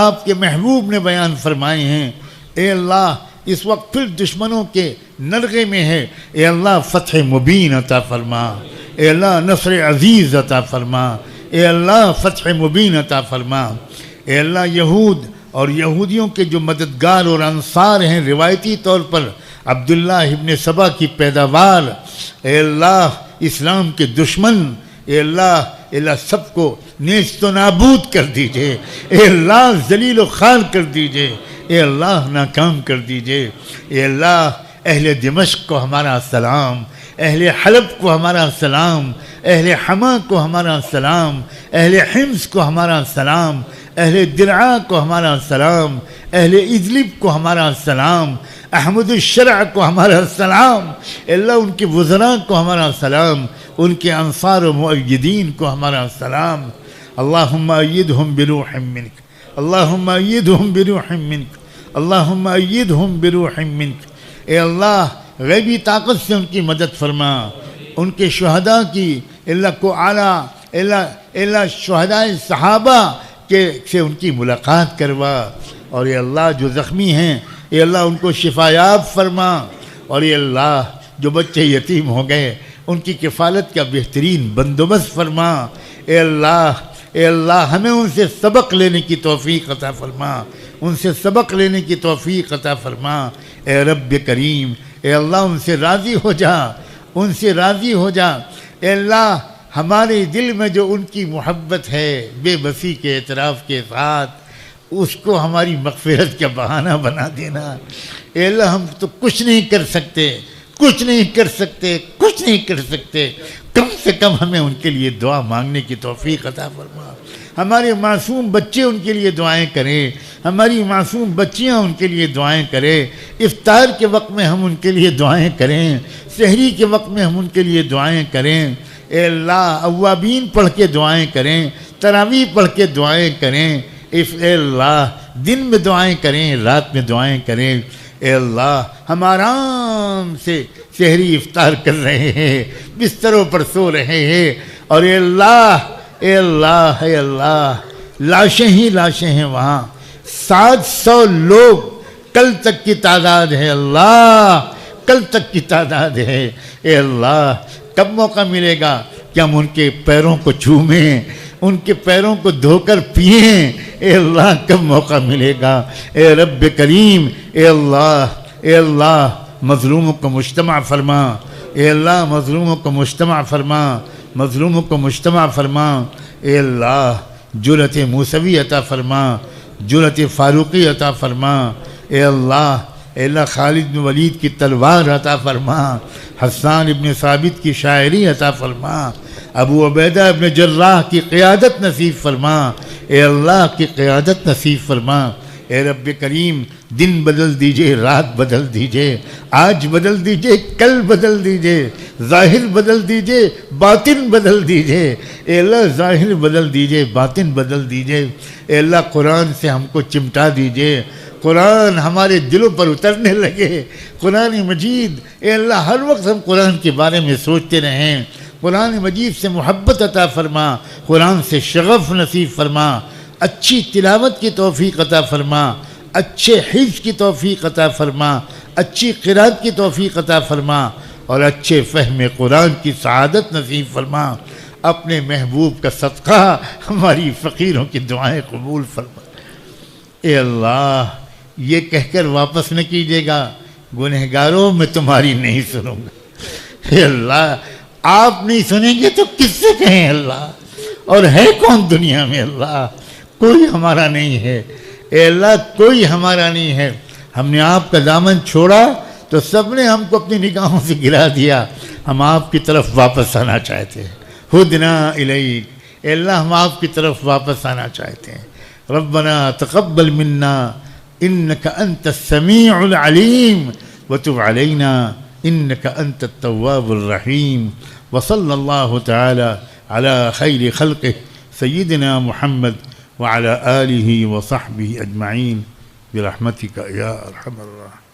آپ کے محبوب نے بیان فرمائے ہیں، اے اللہ اس وقت پھر دشمنوں کے نرغے میں ہے. اے اللہ فتح مبین عطا فرما. اے اللہ نصر عزیز عطا فرما. اے اللہ فتح مبین عطا فرما. اے اللہ یہود اور یہودیوں کے جو مددگار اور انصار ہیں روایتی طور پر عبداللہ ابن سبا کی پیداوار، اے اللہ اسلام کے دشمن، اے اللہ سب کو نیست و نابود کر دیجئے. اے اللہ ذلیل و خوار کر دیجئے. اے اللہ ناکام کر دیجئے. اے اللہ اہل دمشق کو ہمارا سلام، اہل حلب کو ہمارا سلام، اہل حما کو ہمارا سلام، اہل حمص کو ہمارا سلام، اہل درعا کو ہمارا سلام، اہل ادلب کو ہمارا سلام، احمد الشرع کو ہمارا سلام، اللہ ان کے وزراء کو ہمارا سلام، ان کے انصار و مؤیدین کو ہمارا سلام۔ اللہم ایدہم بروح منک، اللہم ایدہم بروح منک، اللہم ایدہم بروح منک۔ اے اللہ غیبی طاقت سے ان کی مدد فرما، ان کے شہداء کی اللہ کو اعلیٰ اللہ شہداء صحابہ سے ان کی ملاقات کروا، اور اے اللہ جو زخمی ہیں اے اللہ ان کو شفایاب فرما، اور اے اللہ جو بچے یتیم ہو گئے ان کی کفالت کا بہترین بندوبست فرما۔ اے اللہ ہمیں ان سے سبق لینے کی توفیق عطا فرما، ان سے سبق لینے کی توفیق عطا فرما۔ اے رب کریم، اے اللہ ان سے راضی ہو جا، ان سے راضی ہو جا۔ اے اللہ ہمارے دل میں جو ان کی محبت ہے بے بسی کے اعتراف کے ساتھ، اس کو ہماری مغفرت کا بہانہ بنا دینا۔ اے اللہ ہم تو کچھ نہیں کر سکتے، کچھ نہیں کر سکتے، کچھ نہیں کر سکتے، کم سے کم ہمیں ان کے لیے دعا مانگنے کی توفیق عطا فرما۔ ہمارے معصوم بچے ان کے لیے دعائیں کریں، ہماری معصوم بچیاں ان کے لیے دعائیں کریں، افطار کے وقت میں ہم ان کے لیے دعائیں کریں، سحری کے وقت میں ہم ان کے لیے دعائیں کریں۔ اے اللہ اوابین پڑھ کے دعائیں کریں، تراویح پڑھ کے دعائیں کریں، اے اللہ دن میں دعائیں کریں، رات میں دعائیں کریں۔ اے اللہ ہم آرام سے سحری افطار کر رہے ہیں، بستروں پر سو رہے ہیں، اور اے اللہ لاشیں ہی لاشیں ہیں وہاں، 700 لوگ کل تک کی تعداد ہے، اللہ کل تک کی تعداد ہے۔ اے اللہ کب موقع ملے گا کہ ہم ان کے پیروں کو چومیں، ان کے پیروں کو دھو کر پئیں؟ اے اللہ کب موقع ملے گا؟ اے رب کریم، اے اللہ مظلوموں کو مجتمع فرما، اے اللہ مظلوموں کو مجتمع فرما، مظلوموں کو مجتمع فرما۔ اے اللہ جرأت موسوی عطا فرما، جرأت فاروقی عطا فرما۔ اے اللہ خالد بن ولید کی تلوار عطا فرما، حسان ابن ثابت کی شاعری عطا فرما، ابو عبیدہ ابن جراح کی قیادت نصیب فرما۔ اے اللہ کی قیادت نصیب فرما۔ اے رب کریم دن بدل دیجئے، رات بدل دیجئے، آج بدل دیجئے، کل بدل دیجئے، ظاہر بدل دیجئے، باطن بدل دیجئے۔ اے اللہ ظاہر بدل دیجئے، باطن بدل دیجئے۔ اے اللہ قرآن سے ہم کو چمٹا دیجئے، قرآن ہمارے دلوں پر اترنے لگے، قرآن مجید۔ اے اللہ ہر وقت ہم قرآن کے بارے میں سوچتے رہیں، قرآن مجید سے محبت عطا فرما، قرآن سے شغف نصیب فرما، اچھی تلاوت کی توفیق عطا فرما، اچھے حفظ کی توفیق عطا فرما، اچھی قرات کی توفیق عطا فرما، اور اچھے فہم قرآن کی سعادت نصیب فرما۔ اپنے محبوب کا صدقہ ہماری فقیروں کی دعائیں قبول فرما۔ اے اللہ یہ کہہ کر واپس نہ کیجیے گا گنہگاروں میں تمہاری نہیں سنوں گا۔ اے اللہ آپ نہیں سنیں گے تو کس سے کہیں اللہ؟ اور ہے کون دنیا میں؟ اللہ کوئی ہمارا نہیں ہے، اے اللہ کوئی ہمارا نہیں ہے۔ ہم نے آپ کا دامن چھوڑا تو سب نے ہم کو اپنی نگاہوں سے گرا دیا، ہم آپ کی طرف واپس آنا چاہتے ہیں۔ ہدنا الیک، اے اللہ ہم آپ کی طرف واپس آنا چاہتے ہیں۔ ربنا تقبل منا انک انت السمیع العلیم وتب علینا انک انت التواب الرحیم، وصلی اللہ تعالی علی خیر خلقہ سیدنا محمد وعلى آلہ وصحبہ اجمعین برحمتک یا ارحم الراحمین۔